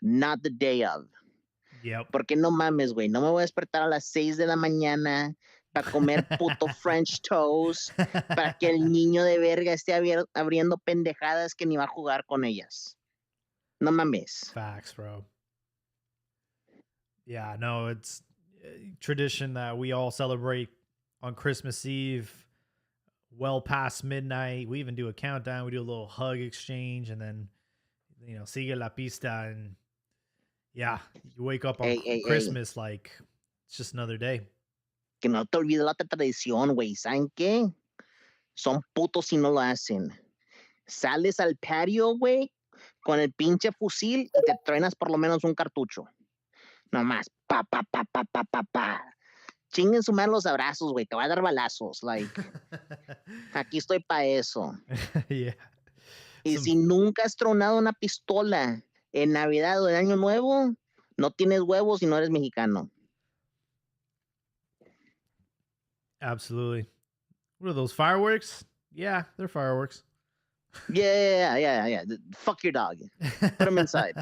not the day of. Yep. Porque no mames, güey, no me voy a despertar a las 6 de la mañana para comer puto French toast, para que el niño de verga esté abriendo pendejadas que ni va a jugar con ellas. No mames. Facts, bro. Yeah, no, it's tradition that we all celebrate on Christmas Eve, well past midnight. We even do a countdown. We do a little hug exchange, and then sigue la pista, and yeah, you wake up on Ey. Christmas like it's just another day. Que no te olvides la otra tradición, güey. ¿Saben qué? Son putos si no lo hacen. Sales al patio, güey, con el pinche fusil y te truenas por lo menos un cartucho. Nomás, pa, pa, pa, pa, pa, pa, pa. Chinguen su madre los abrazos, güey. Te voy a dar balazos. Like, aquí estoy para eso. Yeah. Y si nunca has tronado una pistola en Navidad o en Año Nuevo, no tienes huevos y no eres mexicano. Absolutely. What are those, fireworks? Yeah, they're fireworks. Yeah. Fuck your dog. Put him inside.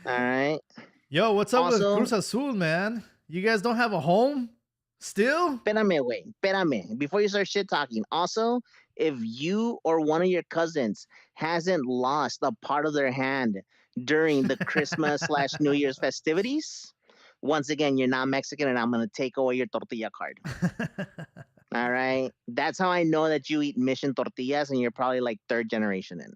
All right. Yo, what's up with Cruz Azul, man? You guys don't have a home still? Espérame, güey. Espérame. Before you start shit talking. Also, if you or one of your cousins hasn't lost a part of their hand during the Christmas/New Year's festivities, once again, you're not Mexican and I'm going to take away your tortilla card. All right. That's how I know that you eat Mission tortillas and you're probably like third generation in.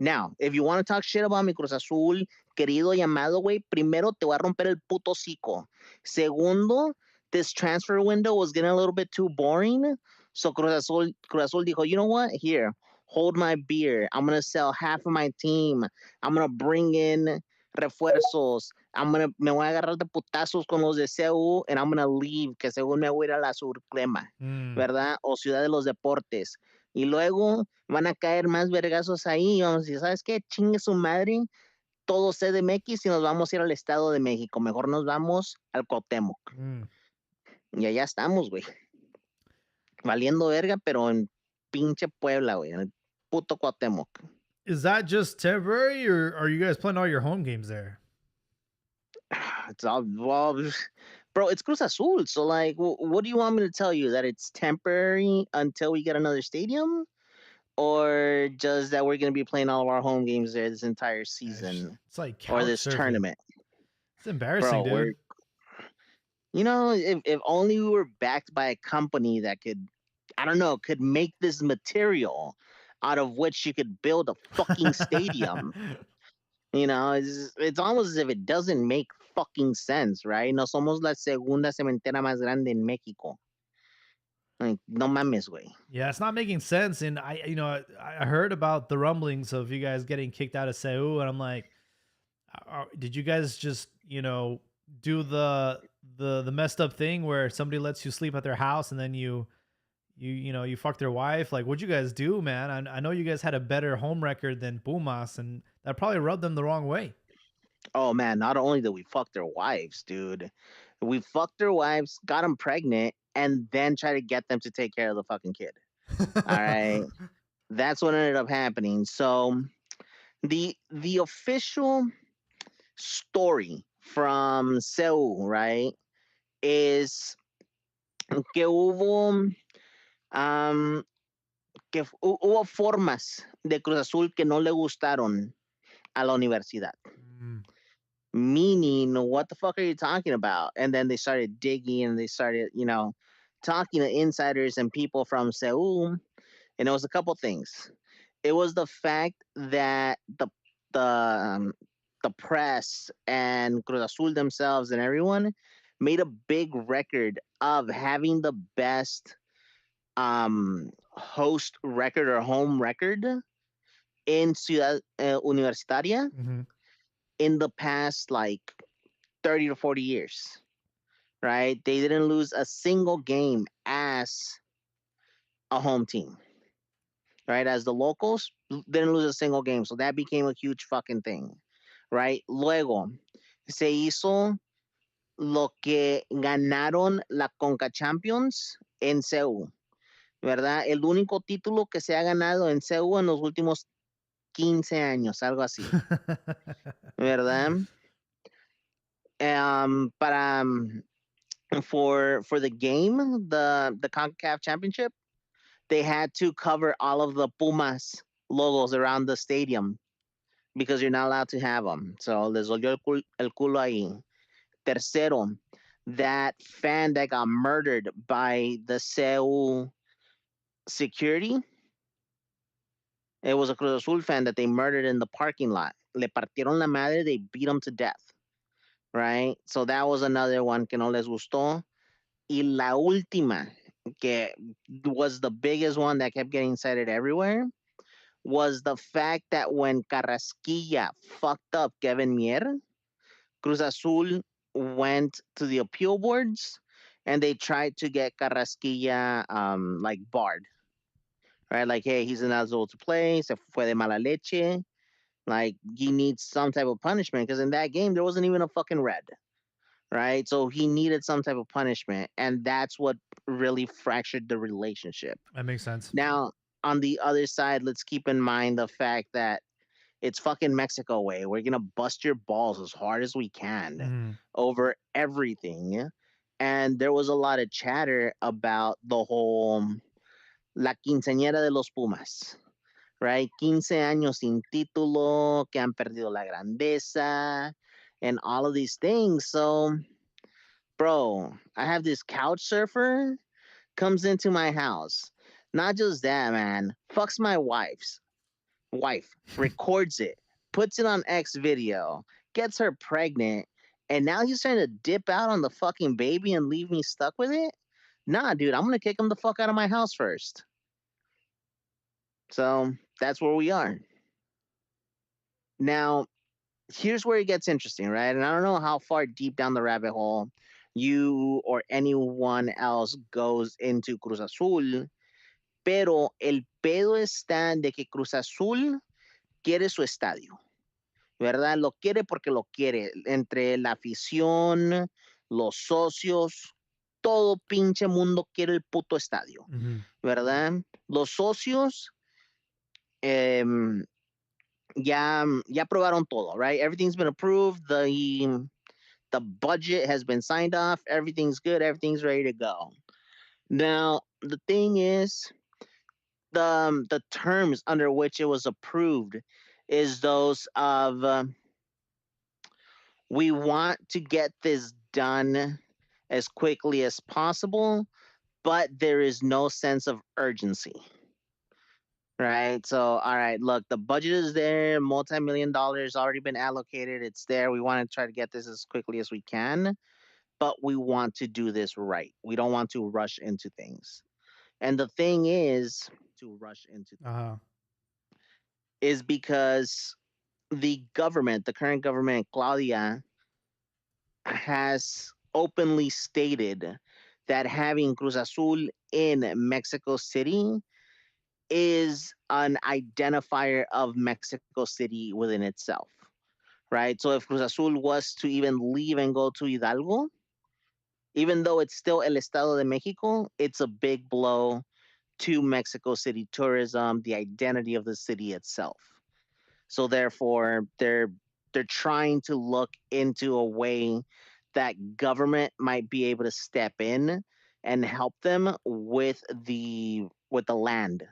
Now, if you want to talk shit about mi Cruz Azul, querido llamado, güey, primero te voy a romper el puto hocico. Segundo, this transfer window was getting a little bit too boring. So Cruz Azul dijo, you know what? Here, hold my beer. I'm going to sell half of my team. I'm going to bring in refuerzos. Me voy a agarrar de putazos con los de CU and I'm going to leave, que según me voy a ir a la Surclema, ¿verdad? O Ciudad de los Deportes. Y luego van a caer más vergazos ahí. Y vamos a decir, ¿sabes qué? Chingue su madre. Todo CDMX y nos vamos a ir al Estado de México. Mejor nos vamos al Cuauhtémoc. Y allá estamos, güey. Valiendo verga, pero en pinche Puebla, güey. En el puto Cuauhtémoc. Is that just temporary, or are you guys playing all your home games there? It's all, well, bro, it's Cruz Azul. So, like, what do you want me to tell you? That it's temporary until we get another stadium? Or just that we're going to be playing all of our home games there this entire season? It's like or this surfing. tournament? It's embarrassing, bro, dude. You know, if only we were backed by a company that could, I don't know, could make this material out of which you could build a fucking stadium. You know, it's almost as if it doesn't make fucking sense, right? No somos la segunda cementera más grande en México. Like, no mames, güey. Yeah, it's not making sense. And I heard about the rumblings of you guys getting kicked out of CEU, and I'm like, did you guys just, do the messed up thing where somebody lets you sleep at their house and then you fuck their wife? Like, what'd you guys do, man? I know you guys had a better home record than Pumas, and that probably rubbed them the wrong way. Oh man, not only did we fuck their wives, dude, we fucked their wives, got them pregnant, and then try to get them to take care of the fucking kid. All right. That's what ended up happening. So the official story from CEU, right, is que hubo hubo formas de Cruz Azul que no le gustaron a la universidad. Meaning, what the fuck are you talking about? And then they started digging and they started, talking to insiders and people from CEU. And it was a couple things. It was the fact that the press and Cruz Azul themselves and everyone made a big record of having the best host record or home record in Ciudad Universitaria in the past like 30 to 40 years, right? They didn't lose a single game as a home team, right? As the locals, didn't lose a single game. So that became a huge fucking thing, right? Luego, se hizo lo que ganaron la Conca Champions en CEU, ¿verdad? El único título que se ha ganado en CEU en los últimos 15 años, algo así, ¿verdad? Para for the game, the CONCACAF Championship, they had to cover all of the Pumas logos around the stadium because you're not allowed to have them. So les dolió el culo ahí. Tercero, that fan that got murdered by the CEU security, it was a Cruz Azul fan that they murdered in the parking lot. Le partieron la madre, they beat him to death, right? So that was another one que no les gustó. Y la última, que was the biggest one that kept getting cited everywhere, was the fact that when Carrasquilla fucked up Kevin Mier, Cruz Azul went to the appeal boards and they tried to get Carrasquilla like barred, right? Like, hey, he's not eligible to play, se fue de mala leche. Like, he needs some type of punishment because in that game there wasn't even a fucking red, right? So he needed some type of punishment, and that's what really fractured the relationship. That makes sense. Now, on the other side, let's keep in mind the fact that it's fucking Mexico way. We're gonna bust your balls as hard as we can Mhm. over everything. And there was a lot of chatter about the whole la quinceañera de los Pumas, right? 15 años sin título, que han perdido la grandeza, and all of these things. So, bro, I have this couch surfer comes into my house. Not just that, man. Fucks my wife, records it, puts it on X video, gets her pregnant, and now he's trying to dip out on the fucking baby and leave me stuck with it? Nah, dude, I'm gonna kick him the fuck out of my house first. So that's where we are. Now, here's where it gets interesting, right? And I don't know how far deep down the rabbit hole you or anyone else goes into Cruz Azul, pero el pedo está de que Cruz Azul quiere su estadio, ¿verdad? Lo quiere porque lo quiere. Entre la afición, los socios, todo pinche mundo quiere el puto estadio, Mhm. ¿verdad? Los socios em, ya aprobaron todo, right? Everything's been approved. The budget has been signed off. Everything's good. Everything's ready to go. Now, the thing is, the terms under which it was approved is those of we want to get this done as quickly as possible, but there is no sense of urgency. Right. So, all right, look, the budget is there, multi-million dollars already been allocated. It's there. We want to try to get this as quickly as we can, but we want to do this right. We don't want to rush into things. And the thing Uh-huh. is because the current government, Claudia, has openly stated that having Cruz Azul in Mexico City is an identifier of Mexico City within itself, right? So if Cruz Azul was to even leave and go to Hidalgo, even though it's still El Estado de Mexico, it's a big blow to Mexico City tourism, the identity of the city itself. So therefore, they're trying to look into a way that government might be able to step in and help them with the land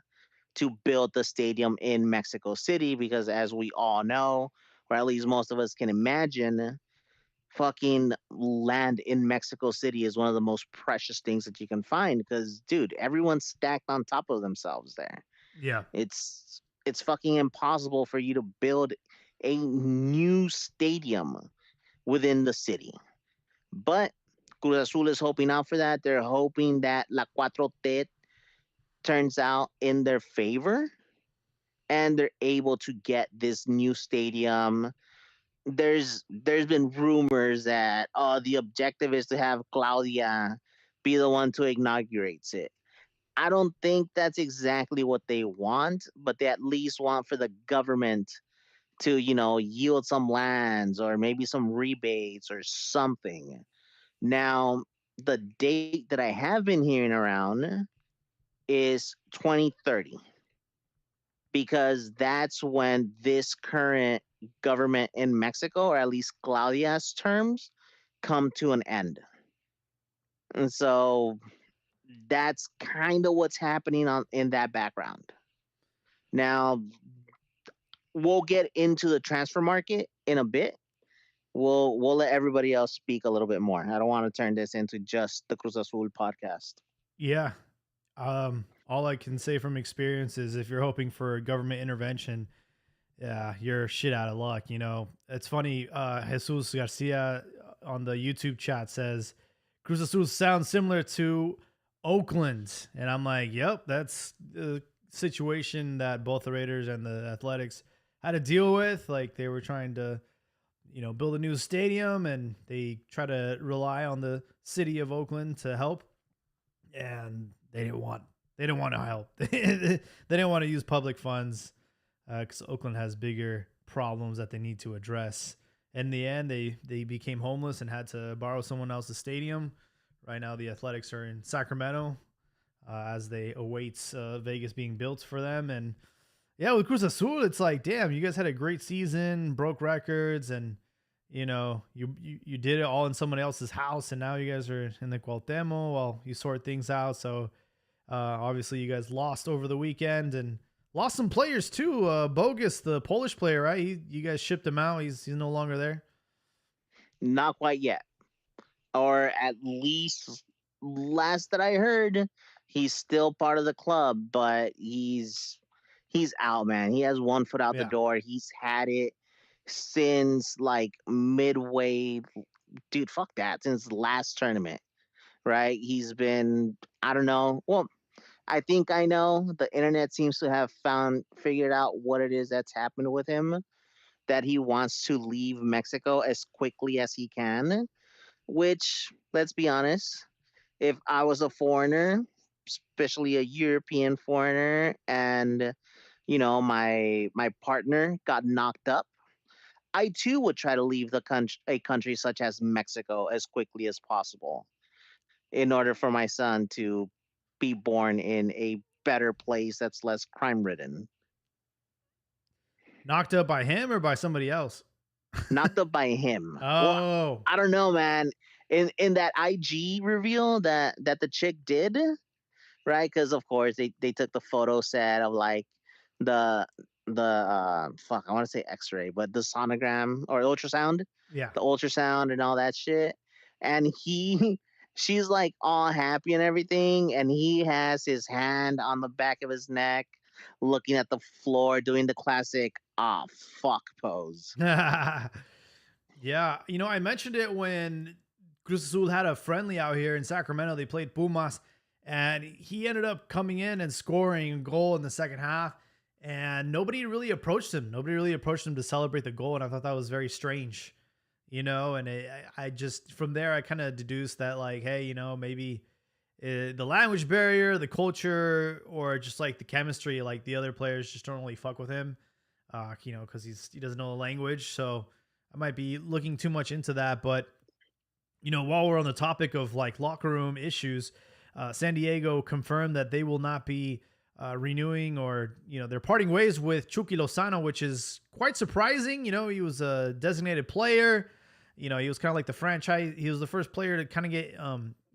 to build the stadium in Mexico City because as we all know, or at least most of us can imagine, fucking land in Mexico City is one of the most precious things that you can find because dude, everyone's stacked on top of themselves there. Yeah. It's fucking impossible for you to build a new stadium within the city. But Cruz Azul is hoping out for that. They're hoping that La Cuatro T turns out in their favor and they're able to get this new stadium. There's been rumors that the objective is to have Claudia be the one to inaugurate it. I don't think that's exactly what they want, but they at least want for the government to, yield some lands or maybe some rebates or something. Now, the date that I have been hearing around is 2030. because that's when this current government in Mexico, or at least Claudia's terms, come to an end. And so that's kind of what's happening on in that background. Now we'll get into the transfer market in a bit. We'll let everybody else speak a little bit more. I don't want to turn this into just the Cruz Azul podcast. Yeah. All I can say from experience is if you're hoping for government intervention, yeah, you're shit out of luck. You know, it's funny. Jesus Garcia on the YouTube chat says Cruz Azul sounds similar to Oakland, and I'm like, yep, that's the situation that both the Raiders and the Athletics had to deal with. Like they were trying to, build a new stadium, and they try to rely on the city of Oakland to help, and they didn't want to help. They didn't want to use public funds because Oakland has bigger problems that they need to address. In the end, they became homeless and had to borrow someone else's stadium. Right now, the Athletics are in Sacramento as they await Vegas being built for them. And yeah, with Cruz Azul, it's like, damn, you guys had a great season, broke records, and you did it all in someone else's house, and now you guys are in the Cuauhtémoc while you sort things out. So obviously, you guys lost over the weekend and lost some players too. Bogus, the Polish player, right? You guys shipped him out. He's no longer there. Not quite yet, or at least last that I heard, he's still part of the club, but he's out, man. He has one foot out the Yeah. door. He's had it since like midway, dude. Fuck that. Since last tournament, right? He's been, I don't know. Well, I think I know. The internet seems to have figured out what it is that's happened with him. That he wants to leave Mexico as quickly as he can. Which, let's be honest, if I was a foreigner, especially a European foreigner, and my partner got knocked up, I too would try to leave a country such as Mexico as quickly as possible in order for my son to be born in a better place that's less crime ridden. Knocked up by him or by somebody else? Knocked up by him. Well, Oh, I don't know, man. In that IG reveal that the chick did, right? Because of course they took the photo set of like the fuck, I want to say X-ray, but the sonogram or ultrasound, yeah. the ultrasound and all that shit. And she's like all happy and everything, and he has his hand on the back of his neck, looking at the floor, doing the classic "ah fuck" pose. Yeah, I mentioned it when Cruz Azul had a friendly out here in Sacramento. They played Pumas, and he ended up coming in and scoring a goal in the second half. And nobody really approached him. Nobody really approached him to celebrate the goal, and I thought that was very strange, And I just from there I kind of deduced that like, hey, maybe the language barrier, the culture, or just like the chemistry, like the other players just don't really fuck with him, because he doesn't know the language. So I might be looking too much into that. But while we're on the topic of like locker room issues, San Diego confirmed that they will not be renewing, or they're parting ways with Chucky Lozano, which is quite surprising. He was a designated player. He was kind of like the franchise. He was the first player to kind of get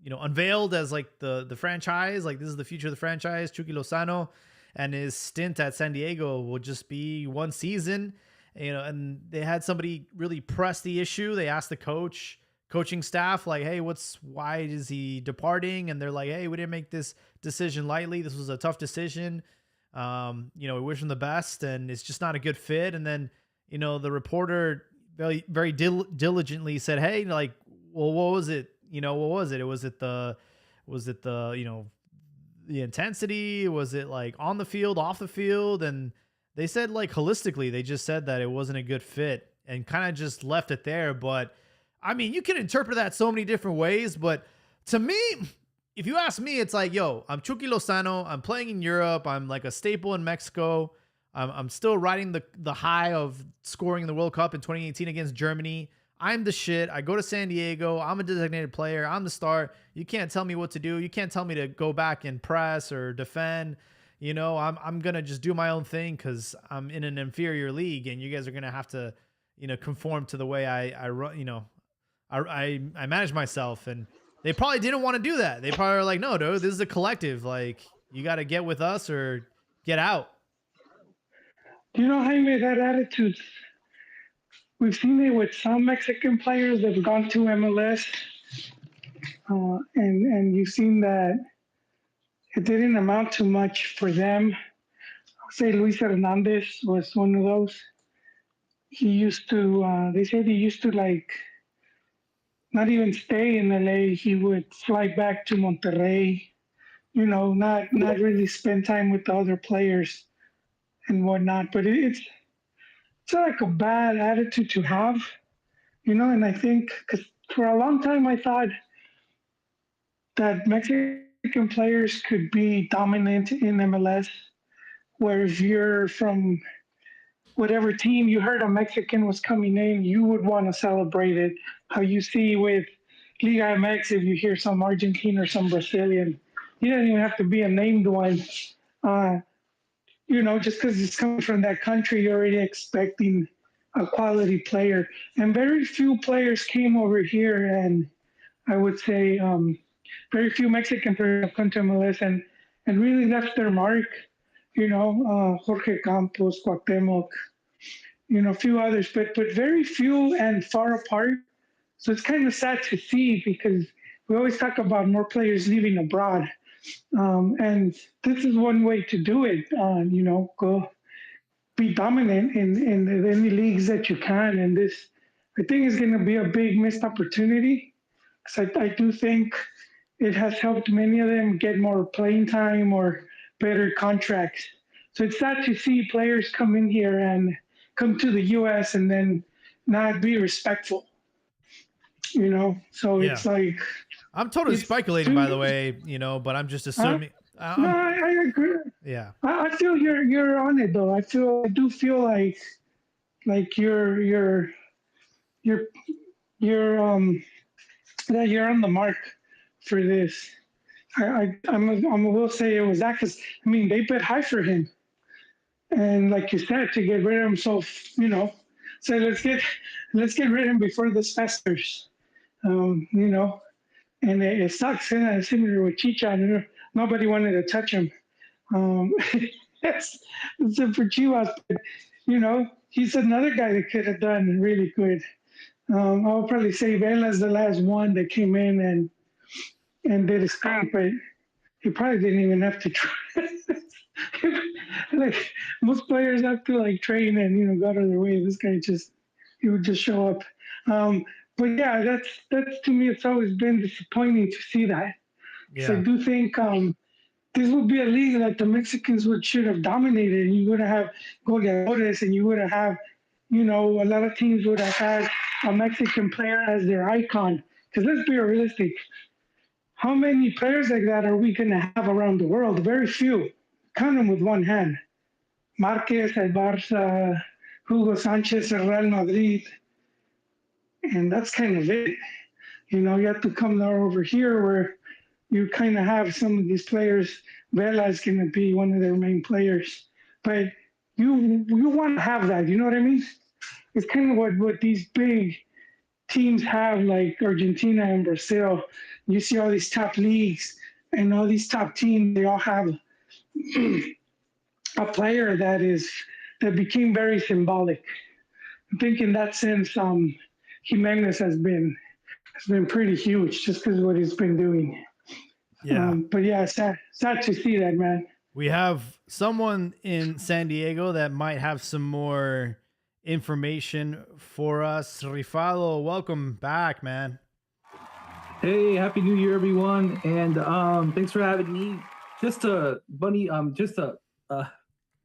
unveiled as like the franchise. Like this is the future of the franchise, Chucky Lozano, and his stint at San Diego will just be one season. And they had somebody really press the issue. They asked the coaching staff, like, hey, why is he departing? And they're like, hey, we didn't make this decision lightly. This was a tough decision. We wish him the best, and it's just not a good fit. And then, the reporter very, very diligently said, hey, like, well, what was it? What was it? Was it the, the intensity? Was it like on the field, off the field? And they said like holistically, they just said that it wasn't a good fit and kind of just left it there. But I mean, you can interpret that so many different ways, but to me, if you ask me, it's like, yo, I'm Chucky Lozano. I'm playing in Europe. I'm like a staple in Mexico. I'm still riding the high of scoring in the World Cup in 2018 against Germany. I'm the shit. I go to San Diego. I'm a designated player. I'm the star. You can't tell me what to do. You can't tell me to go back and press or defend. I'm gonna just do my own thing because I'm in an inferior league, and you guys are gonna have to, conform to the way I run. I manage myself, and they probably didn't want to do that. They probably are like, no, dude, this is a collective. Like, you got to get with us or get out. You know, Jaime, that attitude, we've seen it with some Mexican players that have gone to MLS, and you've seen that it didn't amount to much for them. I'll say Luis Hernandez was one of those. He used to, they said he used to like not even stay in LA. He would fly back to Monterrey, not really spend time with the other players and whatnot. But it's like a bad attitude to have, and I think because for a long time I thought that Mexican players could be dominant in MLS, where if you're from whatever team you heard a Mexican was coming in, you would want to celebrate it. How you see with Liga MX, if you hear some Argentine or some Brazilian, you don't even have to be a named one. Uh, just because it's coming from that country, you're already expecting a quality player. And very few players came over here, and I would say very few Mexican players have come to MLS and really left their mark. Jorge Campos, Cuauhtemoc, a few others, but very few and far apart. So it's kind of sad to see because we always talk about more players leaving abroad. And this is one way to do it. Go be dominant in any leagues that you can. And this, I think, is going to be a big missed opportunity because I do think it has helped many of them get more playing time or better contracts. So it's sad to see players come in here and come to the U.S. and then not be respectful. So Yeah. it's like I'm totally speculating, by the way, but I'm just assuming. no, I agree. Yeah. I feel you're on it though. I do feel like you're you're that you're on the mark for this. I will say it was that because I mean they bid high for him, and like you said, to get rid of him, so let's get rid of him before this festers, um, you know, and it sucks. Similar with Chicha, nobody wanted to touch him. Um, it's, it's for Chivas, but he's another guy that could have done really good. I would probably say Vela's the last one that came in and did his thing, but he probably didn't even have to try. Like most players have to like train and go out of their way. This guy he would just show up. Um, but yeah, that's to me it's always been disappointing to see that. Because I do think this would be a league that the Mexicans should have dominated. You would have goleadores, and you would have, a lot of teams would have had a Mexican player as their icon. Because let's be realistic, how many players like that are we going to have around the world? Very few. Count them with one hand. Marquez at Barca, Hugo Sanchez at Real Madrid, and that's kind of it. You have to come over here where you kind of have some of these players. Vela is going to be one of their main players, but you want to have that. You know what I mean? It's kind of what these big teams have, like Argentina and Brazil. You see all these top leagues and all these top teams. They all have a player that became very symbolic. I think in that sense, Jimenez has been pretty huge just because of what he's been doing. Yeah. But yeah, sad to see that, man. We have someone in San Diego that might have some more information for us. Rifado, welcome back, man. Hey, happy New Year, everyone, and thanks for having me. Just a bunny,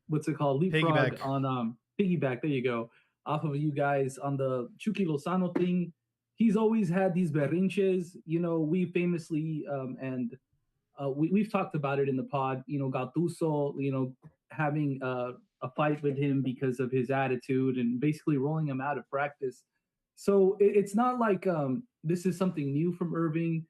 what's it called? Leapfrog Piggyback. on piggyback. There you go. Off of you guys on the Chucky Lozano thing. He's always had these berrinches. We famously we've talked about it in the pod. Gattuso, having a fight with him because of his attitude and basically rolling him out of practice. So it's not like this is something new from Irving,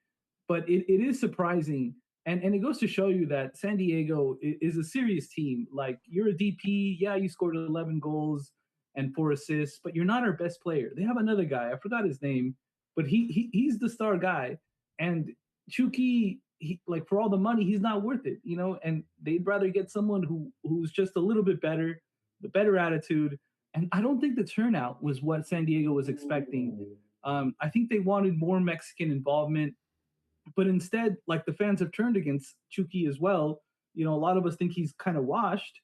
but it is surprising. And it goes to show you that San Diego is a serious team. Like, you're a DP, yeah, you scored 11 goals and 4 assists, but you're not our best player. They have another guy, I forgot his name, but he's the star guy. And Chucky, like, for all the money, he's not worth it, you know. And they'd rather get someone who's just a little bit better, the better attitude. And I don't think the turnout was what San Diego was expecting. I think they wanted more Mexican involvement, but instead, like, the fans have turned against Chucky as well. You know, a lot of us think he's kind of washed,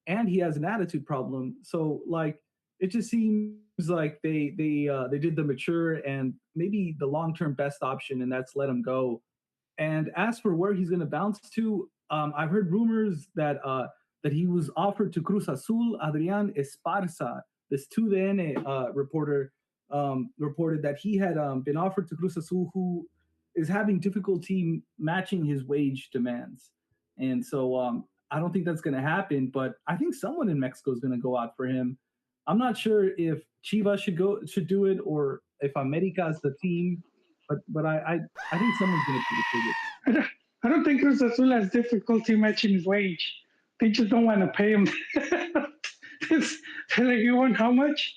and he has an attitude problem. So, like, it just seems like they did the mature and maybe the long term best option, and that's let him go. And as for where he's going to bounce to, I've heard rumors that he was offered to Cruz Azul. Adrian Esparza, this 2DN reporter, reported that he had been offered to Cruz Azul, who is having difficulty matching his wage demands. And so I don't think that's going to happen, but I think someone in Mexico is going to go out for him. I'm not sure if Chivas should do it, or if America is the team, but I think someone's going to do it. I don't think Cruz Azul has difficulty matching his wage. They just don't want to pay him. They're like, you want how much?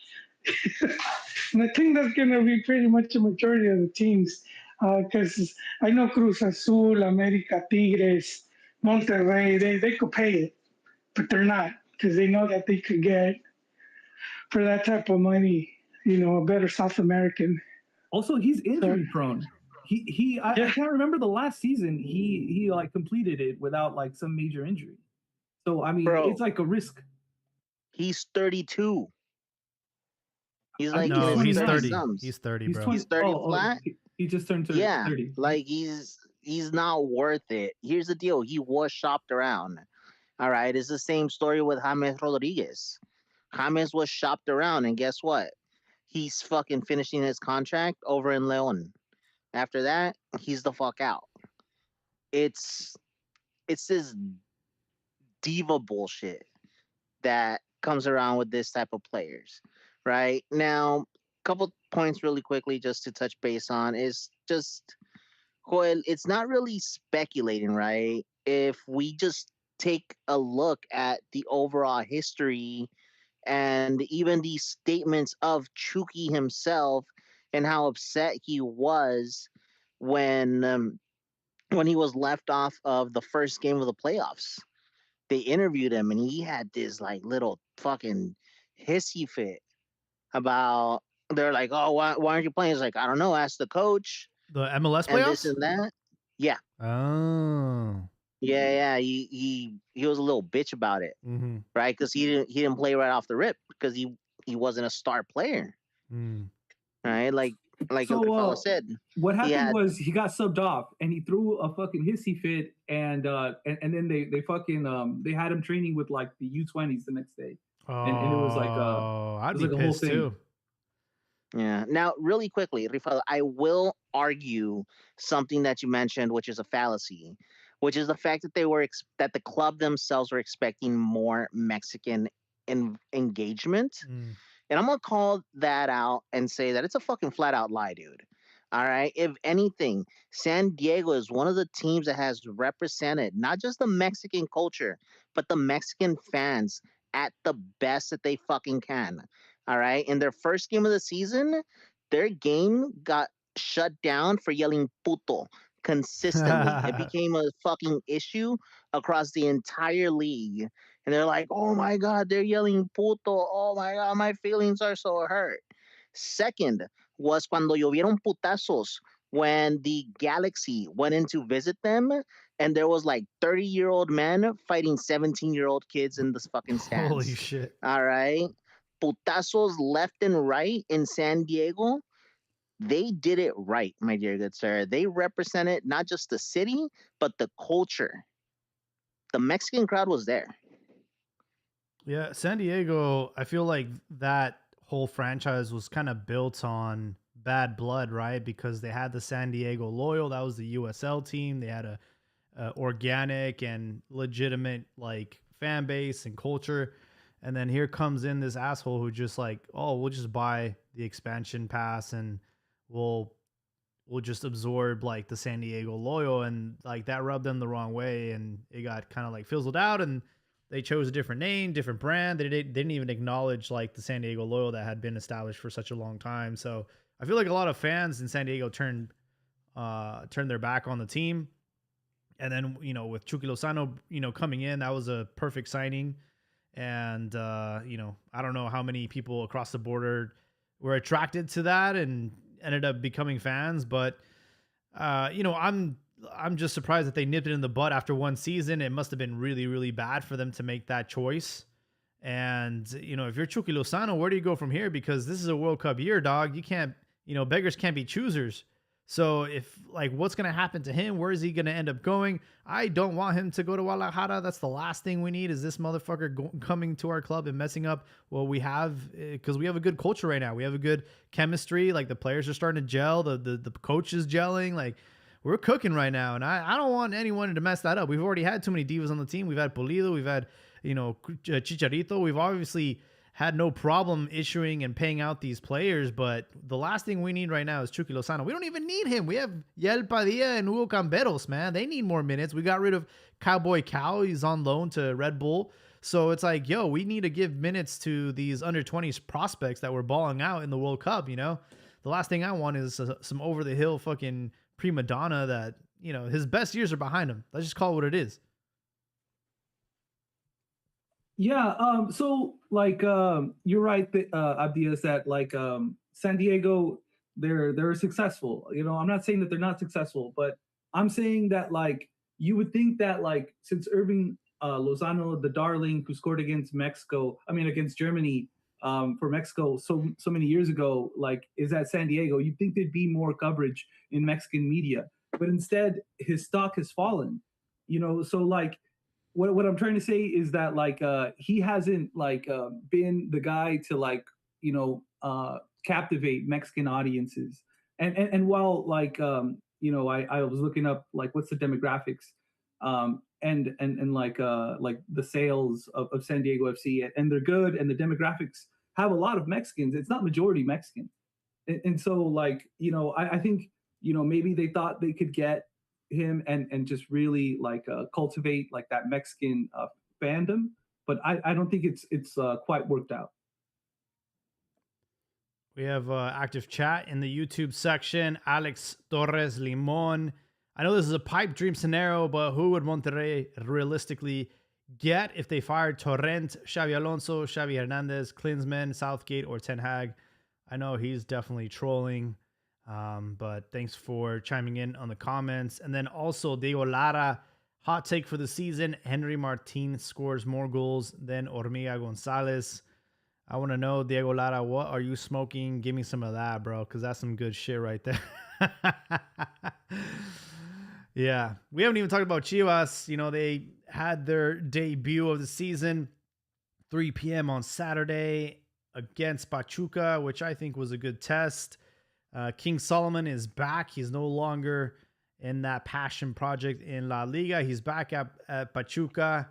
And I think that's going to be pretty much a majority of the teams, because I know Cruz Azul, America, Tigres, Monterrey, they could pay it, but they're not, because they know that they could get, for that type of money, you know, a better South American. Also, he's injury prone. I can't remember the last season he like completed it without like some major injury. So I mean, it's like a risk. He's 32. He's like no, he's 30. Sums. He's 30, he's bro. 20, he's 30 flat. He just turned 30. Yeah, 30. like he's not worth it. Here's the deal: he was shopped around. All right, it's the same story with James Rodriguez. James was shopped around, and guess what? He's fucking finishing his contract over in Leon. After that, he's the fuck out. It's this diva bullshit that comes around with this type of players, right? Now, a couple points really quickly just to touch base on is just, Joel, it's not really speculating, right? If we just take a look at the overall history and even the statements of Chucky himself and how upset he was when he was left off of the first game of the playoffs. They interviewed him and he had this like little fucking hissy fit about, they're like, oh, why aren't you playing? He's like, I don't know, ask the coach. The MLS and playoffs? This and that. Yeah. Oh. Yeah. He was a little bitch about it, right? Because he didn't play right off the rip because he wasn't a star player, right? Like so, the fellow said, what happened was he got subbed off and he threw a fucking hissy fit, and then they fucking they had him training with like the U20s the next day, and it was like I'd be pissed too. Yeah. Now, really quickly, Rifado, I will argue something that you mentioned, which is a fallacy, which is the fact that that the club themselves were expecting more Mexican engagement. And I'm going to call that out and say that it's a fucking flat out lie, dude. All right. If anything, San Diego is one of the teams that has represented not just the Mexican culture, but the Mexican fans at the best that they fucking can. All right. In their first game of the season, their game got shut down for yelling puto consistently. It became a fucking issue across the entire league. And they're like, oh my God, they're yelling puto. Oh my God, my feelings are so hurt. Second was cuando llovieron putazos, when the Galaxy went in to visit them, and there was like 30-year-old men fighting 17-year-old kids in this fucking stands. Holy shit. All right. Putazos left and right in San Diego. They did it right, my dear good sir. They represented not just the city, but the culture. The Mexican crowd was there. Yeah, San Diego, I feel like that whole franchise was kind of built on bad blood, right? Because they had the San Diego Loyal, that was the USL team. They had a organic and legitimate like fan base and culture. And then here comes in this asshole who just like, oh, we'll just buy the expansion pass and we'll will just absorb like the San Diego loyal, and like that rubbed them the wrong way, and it got kind of like fizzled out, and they chose a different name, different brand. Didn't even acknowledge like the San Diego loyal that had been established for such a long time. So I feel like a lot of fans in San Diego turned their back on the team. And then, with Chucky Lozano, coming in, that was a perfect signing. And, I don't know how many people across the border were attracted to that and ended up becoming fans. But, I'm just surprised that they nipped it in the bud after one season. It must have been really, really bad for them to make that choice. And, if you're Chucky Lozano, where do you go from here? Because this is a World Cup year, dog. You can't, beggars can't be choosers. So if like what's going to happen to him, where is he going to end up going? I don't want him to go to Guadalajara. That's the last thing we need is this motherfucker coming to our club and messing up what we have, because we have a good culture right now. We have a good chemistry. Like the players are starting to gel. The coach is gelling. Like we're cooking right now. And I don't want anyone to mess that up. We've already had too many divas on the team. We've had Pulido. We've had, Chicharito. We've obviously had no problem issuing and paying out these players, but the last thing we need right now is Chucky Lozano. We don't even need him. We have Yel Padilla and Hugo Camberos, man. They need more minutes. We got rid of Cowboy Cow. He's on loan to Red Bull. So it's like, yo, we need to give minutes to these under-20s prospects that were balling out in the World Cup, The last thing I want is some over-the-hill fucking prima donna that, his best years are behind him. Let's just call it what it is. Yeah. So like, you're right, Abdias, that like, San Diego, they're successful. I'm not saying that they're not successful, but I'm saying that like you would think that like since Irving Lozano, the darling who scored against against Germany for Mexico so many years ago, like is at San Diego, you'd think there'd be more coverage in Mexican media, but instead his stock has fallen. So like what I'm trying to say is that like he hasn't like been the guy to like captivate Mexican audiences. And while like I was looking up like what's the demographics and like the sales of San Diego FC, and they're good, and the demographics have a lot of Mexicans. It's not majority Mexican. And so like I think maybe they thought they could get him and just really like cultivate like that Mexican fandom, but I don't think it's quite worked out. We have active chat in the YouTube section. Alex Torres Limon. I know this is a pipe dream scenario, but who would Monterrey realistically get if they fired Torrent, Xavi Alonso, Xavi Hernandez, Klinsmann, Southgate, or Ten Hag? I know he's definitely trolling, but thanks for chiming in on the comments. And then also Diego Lara, hot take for the season. Henry Martin scores more goals than Hormiga Gonzalez. I want to know, Diego Lara, what are you smoking? Give me some of that, bro, because that's some good shit right there. Yeah, we haven't even talked about Chivas. They had their debut of the season, 3 p.m. on Saturday against Pachuca, which I think was a good test. King Solomon is back. He's no longer in that passion project in La Liga. He's back at Pachuca.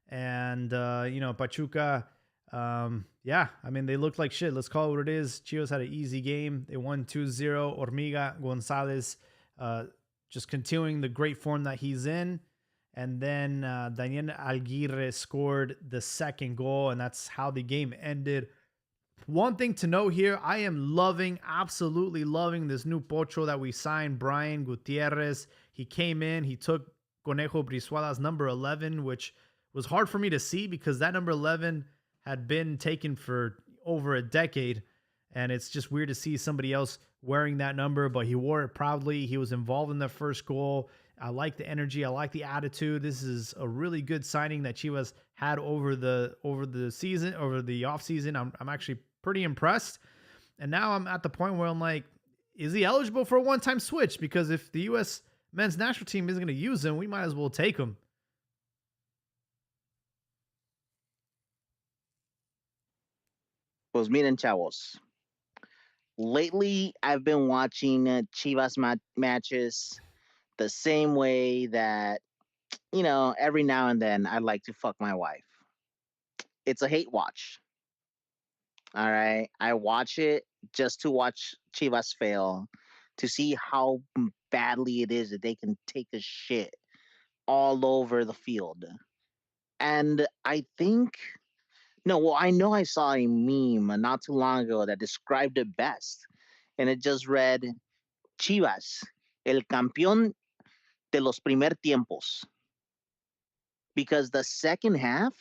And, Pachuca, they looked like shit. Let's call it what it is. Chivas had an easy game. They won 2-0. Hormiga Gonzalez just continuing the great form that he's in. And then Daniel Aguirre scored the second goal, and that's how the game ended. One thing to note here, I am absolutely loving this new pocho that we signed, Brian Gutierrez. He came in, he took Conejo Brizuela's number 11, which was hard for me to see because that number 11 had been taken for over a decade. And it's just weird to see somebody else wearing that number, but he wore it proudly. He was involved in the first goal. I like the energy. I like the attitude. This is a really good signing that Chivas had over the season, over the offseason. I'm actually pretty impressed. And now I'm at the point where I'm like, is he eligible for a one-time switch? Because if the U.S. men's national team isn't going to use him, we might as well take him. Pues miren, chavos. Lately, I've been watching Chivas matches the same way that, every now and then I like to fuck my wife. It's a hate watch. All right. I watch it just to watch Chivas fail. to see how badly it is that they can take a shit all over the field. And I think, no, well, I know I saw a meme not too long ago that described it best. And it just read, Chivas, el campeón de los primer tiempos. Because the second half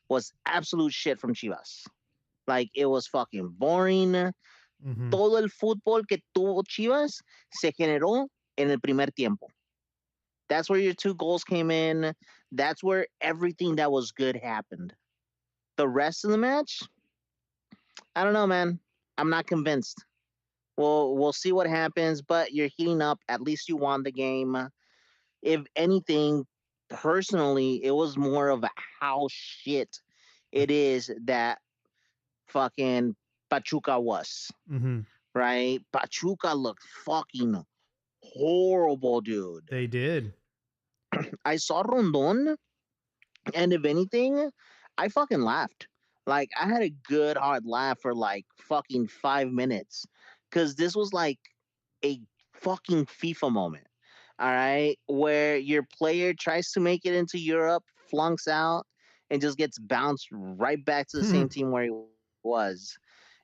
was absolute shit from Chivas. Like, it was fucking boring. Mhm. Todo el fútbol que tuvo Chivas se generó en el primer tiempo. That's where your 2 goals came in. That's where everything that was good happened. The rest of the match, I don't know, man. I'm not convinced. We'll see what happens, but you're heating up. At least you won the game. If anything, personally, it was more of how shit it is that fucking Pachuca was, Mhm. right? Pachuca looked fucking horrible, dude. They did. I saw Rondon, and if anything, I fucking laughed. Like, I had a good hard laugh for like fucking 5 minutes. Cause this was like a fucking FIFA moment. All right. Where your player tries to make it into Europe, flunks out, and just gets bounced right back to the same team where he was.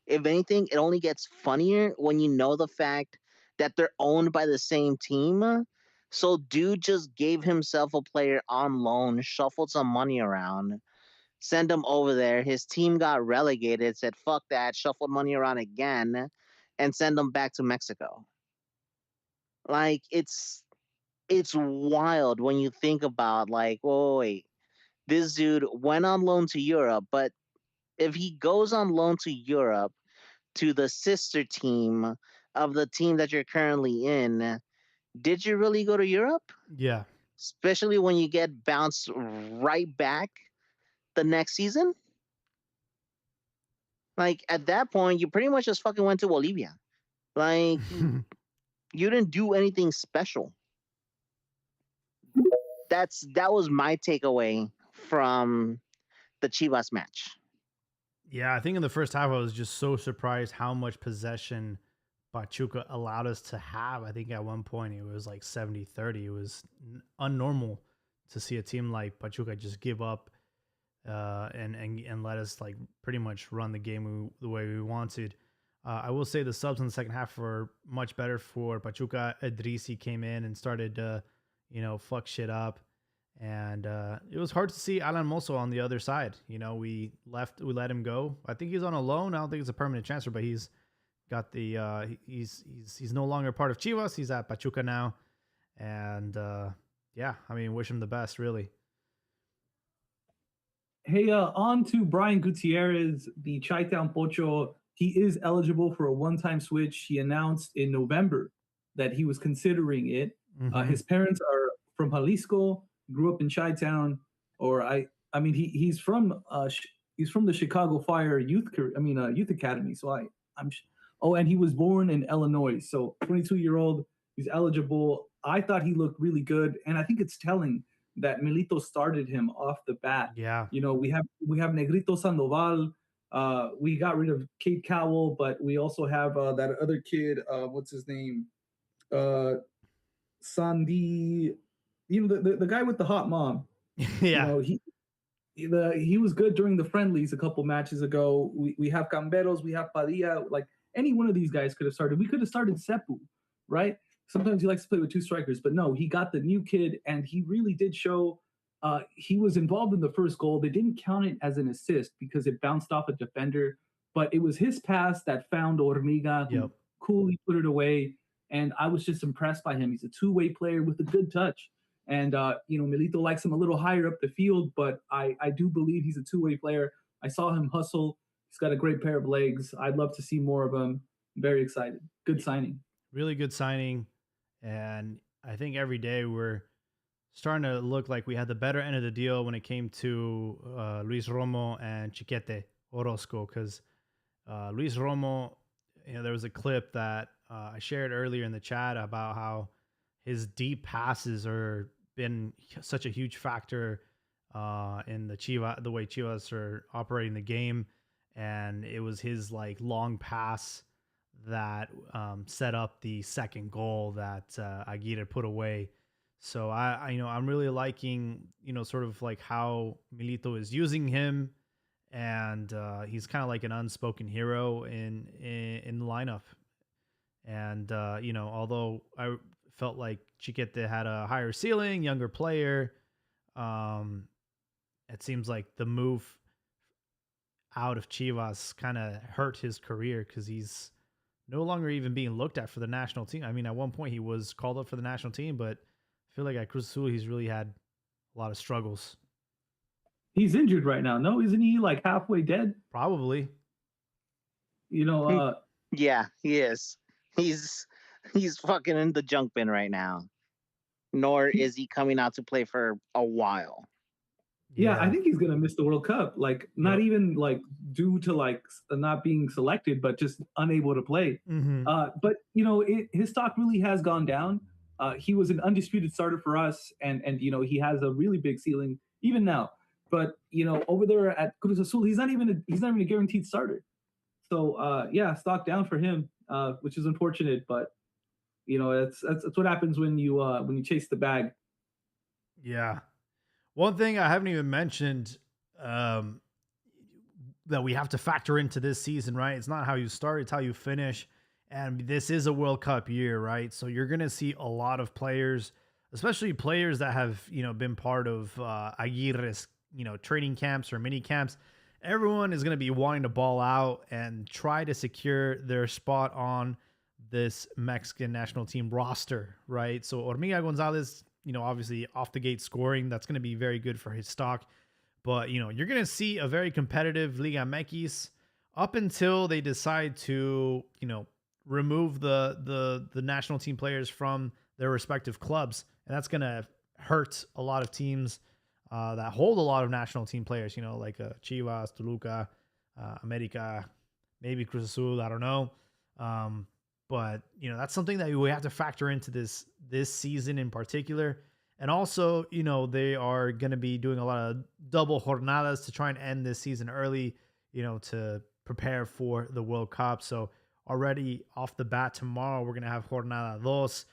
If anything, it only gets funnier when you know the fact that they're owned by the same team. So, dude just gave himself a player on loan, shuffled some money around, send him over there. His team got relegated, said, fuck that, shuffled money around again, and send him back to Mexico. Like, it's wild when you think about, like, oh, wait, this dude went on loan to Europe, but if he goes on loan to Europe, to the sister team of the team that you're currently in, did you really go to Europe? Yeah. Especially when you get bounced right back the next season? Like, at that point, you pretty much just fucking went to Bolivia. Like, you didn't do anything special. That was my takeaway from the Chivas match. Yeah, I think in the first half I was just so surprised how much possession Pachuca allowed us to have. I think at one point it was like 70-30. It was unnormal to see a team like Pachuca just give up and let us like pretty much run the game the way we wanted. I will say the subs in the second half were much better for Pachuca. Idrisi came in and started fuck shit up. And it was hard to see Alan Mosso on the other side. We let him go. I think he's on a loan. I don't think it's a permanent transfer, but he's got the he's no longer part of Chivas. He's at Pachuca now, and yeah, I mean, wish him the best, really. Hey, on to Brian Gutierrez, the Chi-Town Pocho. He is eligible for a one-time switch. He announced in November that he was considering it. Mhm. His parents are from Jalisco, grew up in Chi-Town, or I mean, he's from the Chicago Fire Youth Academy. So and he was born in Illinois. So 22-year-old, he's eligible. I thought he looked really good, and I think it's telling that Milito started him off the bat. Yeah. We have Negrito Sandoval. We got rid of Kate Cowell, but we also have that other kid. What's his name? Sandy. The guy with the hot mom. Yeah. He was good during the friendlies a couple matches ago. We have Camberos, we have Padilla. Like any one of these guys could have started. We could have started Sepu, right? Sometimes he likes to play with 2 strikers, but no, he got the new kid, and he really did show. He was involved in the first goal. They didn't count it as an assist because it bounced off a defender, but it was his pass that found Hormiga, who Yep. coolly put it away. And I was just impressed by him. He's a two-way player with a good touch. And Milito likes him a little higher up the field, but I do believe he's a two-way player. I saw him hustle. He's got a great pair of legs. I'd love to see more of him. Very excited. Good signing. Really good signing. And I think every day we're starting to look like we had the better end of the deal when it came to Luis Romo and Chiquete Orozco. Because Luis Romo, there was a clip that I shared earlier in the chat about how his deep passes are been such a huge factor in the way Chivas are operating the game, and it was his like long pass that set up the second goal that Aguirre put away. So I'm really liking, sort of like how Milito is using him, and he's kind of like an unspoken hero in the lineup. And although I felt like Chiquete had a higher ceiling, younger player, um, it seems like the move out of Chivas kind of hurt his career because he's no longer even being looked at for the national team. I mean, at one point he was called up for the national team, but I feel like at Cruz Azul he's really had a lot of struggles. He's injured right now. No, isn't he like halfway dead? Probably. Yeah, he is. He's fucking in the junk bin right now. Nor is he coming out to play for a while. Yeah, I think he's gonna miss the World Cup. Like, not even like due to like not being selected, but just unable to play. Mm-hmm. But his stock really has gone down. He was an undisputed starter for us, and he has a really big ceiling even now. But over there at Cruz Azul, he's not even a guaranteed starter. So stock down for him, which is unfortunate. But that's what happens when you chase the bag. Yeah. One thing I haven't even mentioned that we have to factor into this season, right? It's not how you start, it's how you finish. And this is a World Cup year, right? So you're going to see a lot of players, especially players that have, been part of Aguirre's, training camps or mini camps. Everyone is going to be wanting to ball out and try to secure their spot on this Mexican national team roster, right? So Hormiga Gonzalez, obviously off the gate scoring, that's going to be very good for his stock. But, you're going to see a very competitive Liga MX up until they decide to, remove the national team players from their respective clubs. And that's going to hurt a lot of teams that hold a lot of national team players, like Chivas, Toluca, America, maybe Cruz Azul, I don't know. But that's something that we have to factor into this season in particular. And also, they are going to be doing a lot of double jornadas to try and end this season early, to prepare for the World Cup. So already off the bat tomorrow, we're going to have jornada dos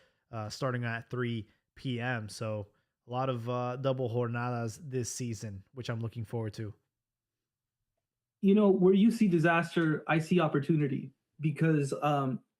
starting at 3 p.m. So a lot of double jornadas this season, which I'm looking forward to. Where you see disaster, I see opportunity, because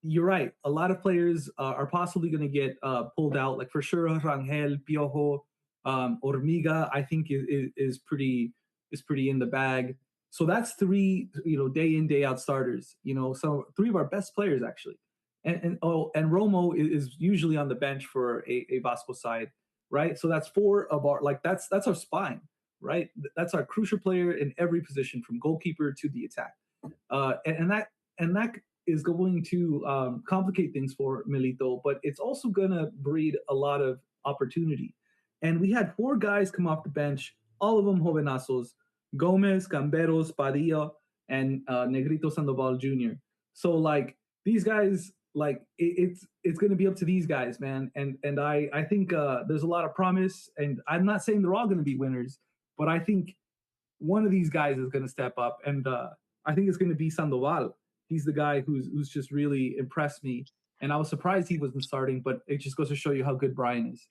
you're right. A lot of players are possibly going to get pulled out. Like for sure, Rangel, Piojo, Hormiga, I think is pretty in the bag. So that's 3, day in, day out starters. So 3 of our best players actually, and Romo is usually on the bench for a Vasco side, right? So that's 4 of our that's our spine, right? That's our crucial player in every position from goalkeeper to the attack, and that is going to complicate things for Milito, but it's also going to breed a lot of opportunity. And we had 4 guys come off the bench, all of them jovenazos: Gomez, Camberos, Padilla, and Negrito Sandoval Jr. So these guys, it's going to be up to these guys, man. And I think there's a lot of promise, and I'm not saying they're all going to be winners, but I think one of these guys is going to step up, and I think it's going to be Sandoval. He's the guy who's just really impressed me, and I was surprised he wasn't starting, but it just goes to show you how good Brian is.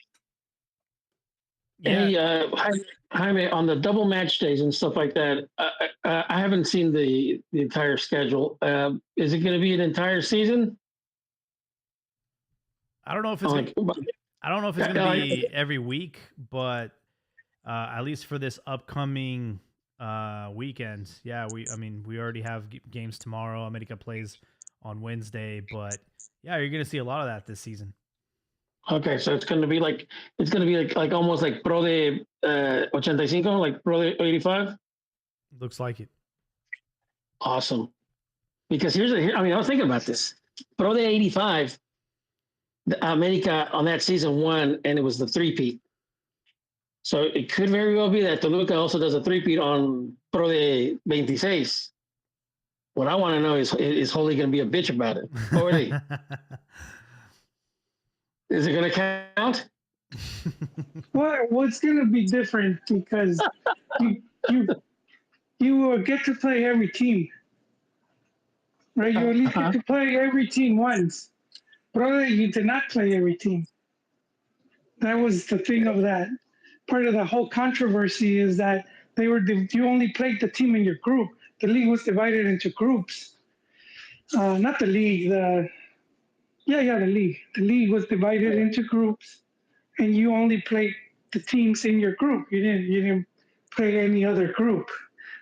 Yeah. Hey, Jaime, on the double match days and stuff like that, I haven't seen the entire schedule. Is it going to be an entire season? I don't know if it's going to be every week, but at least for this upcoming weekend, we already have games tomorrow. America plays on Wednesday, but yeah, you're going to see a lot of that this season. Okay, so it's going to be like almost like Pro de 85, like Pro de 85. Looks like it. Awesome. Because I was thinking about this. Pro de 85, America on that season won, and it was the 3-peat. So it could very well be that Toluca also does a 3-peat on Pro de 26. What I want to know is Holy going to be a bitch about it? Holy. Is it going to count? What's going to be different, because you get to play every team. right? You at least get to play every team once. Brother, you did not play every team. That was the thing of that. Part of the whole controversy is that you only played the team in your group. The league was divided into groups. Not the league. The league. The league was divided into groups, and you only played the teams in your group. You didn't play any other group.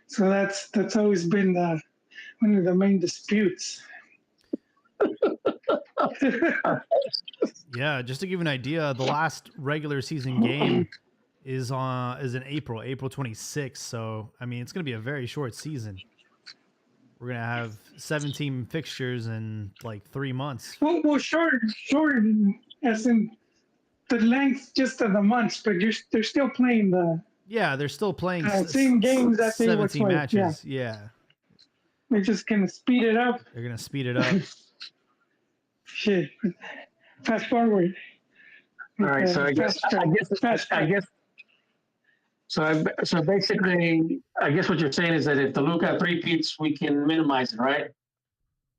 So that's always been one of the main disputes. Yeah, just to give you an idea, the last regular season game is in April 26th. So I mean, it's going to be a very short season. We're going to have 17 fixtures in like 3 months. Well, short as in the length just of the months, but they're still playing the. Yeah, they're still playing same games that they were 17 matches. Yeah. They're just gonna speed it up. They're gonna speed it up. Shit. Fast forward. All right, so I guess. So basically, I guess what you're saying is that if the Luka three-peats, we can minimize it, right?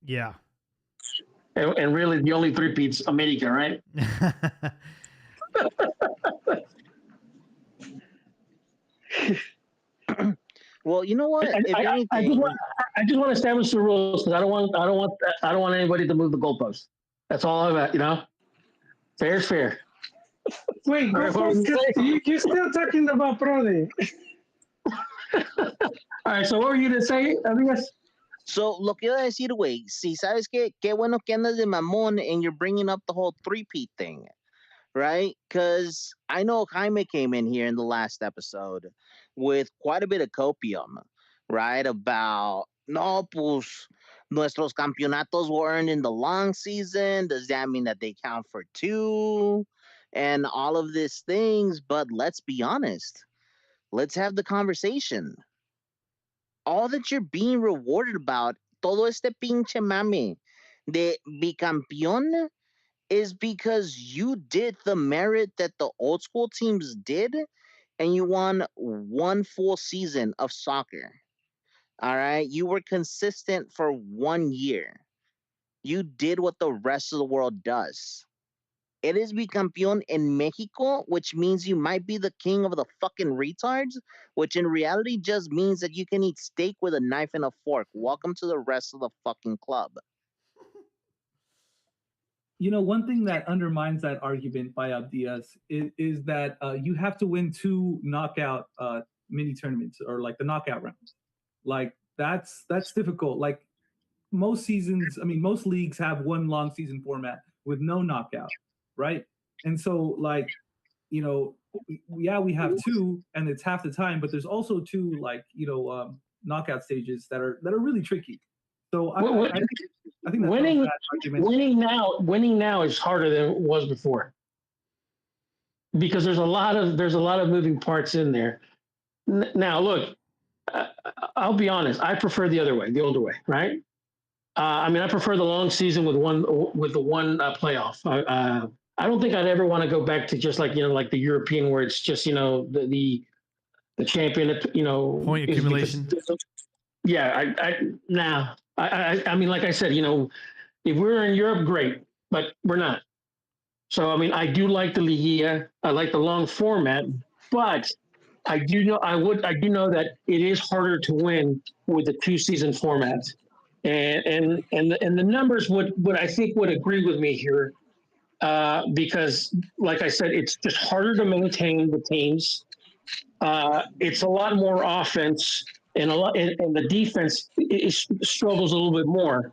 Yeah. And really, the only three-peats, America, right? Well, you know what? I just want to establish the rules because I don't want anybody to move the goalpost. That's all I'm at. Fair is fair. Wait, you're still talking about Prode. All right, so what were you to say, Elias? So, lo que iba a decir, güey, si sabes que, qué bueno que andas de mamón and you're bringing up the whole three-peat thing, right? Because I know Jaime came in here in the last episode with quite a bit of copium, right? About, no, pues, nuestros campeonatos were earned in the long season. Does that mean that they count for two? And all of these things. But let's be honest. Let's have the conversation. All that you're being rewarded about, todo este pinche mame de bicampeón, is because you did the merit that the old school teams did, and you won one full season of soccer. All right? You were consistent for 1 year. You did what the rest of the world does. It is bicampeón in Mexico, which means you might be the king of the fucking retards, which in reality just means that you can eat steak with a knife and a fork. Welcome to the rest of the fucking club. One thing that undermines that argument by Abdias is that you have to win 2 knockout mini tournaments, or like the knockout rounds. Like that's difficult. Like most seasons, most leagues have one long season format with no knockout, right? And so like, we have 2 and it's half the time, but there's also 2 like, knockout stages that are really tricky. So I think that's winning now is harder than it was before, because there's a lot of moving parts in there. Now, look, I'll be honest. I prefer the other way, the older way, right? I prefer the long season with the one playoff. I don't think I'd ever want to go back to just like like the European, where it's just the champion point accumulation. Yeah, I mean, like I said, if we're in Europe, great, but we're not. So, I do like the Liga. I like the long format, but I do know that it is harder to win with the 2-season format. And the numbers would I think would agree with me here, because, like I said, it's just harder to maintain the teams. It's a lot more offense. And the defense struggles a little bit more.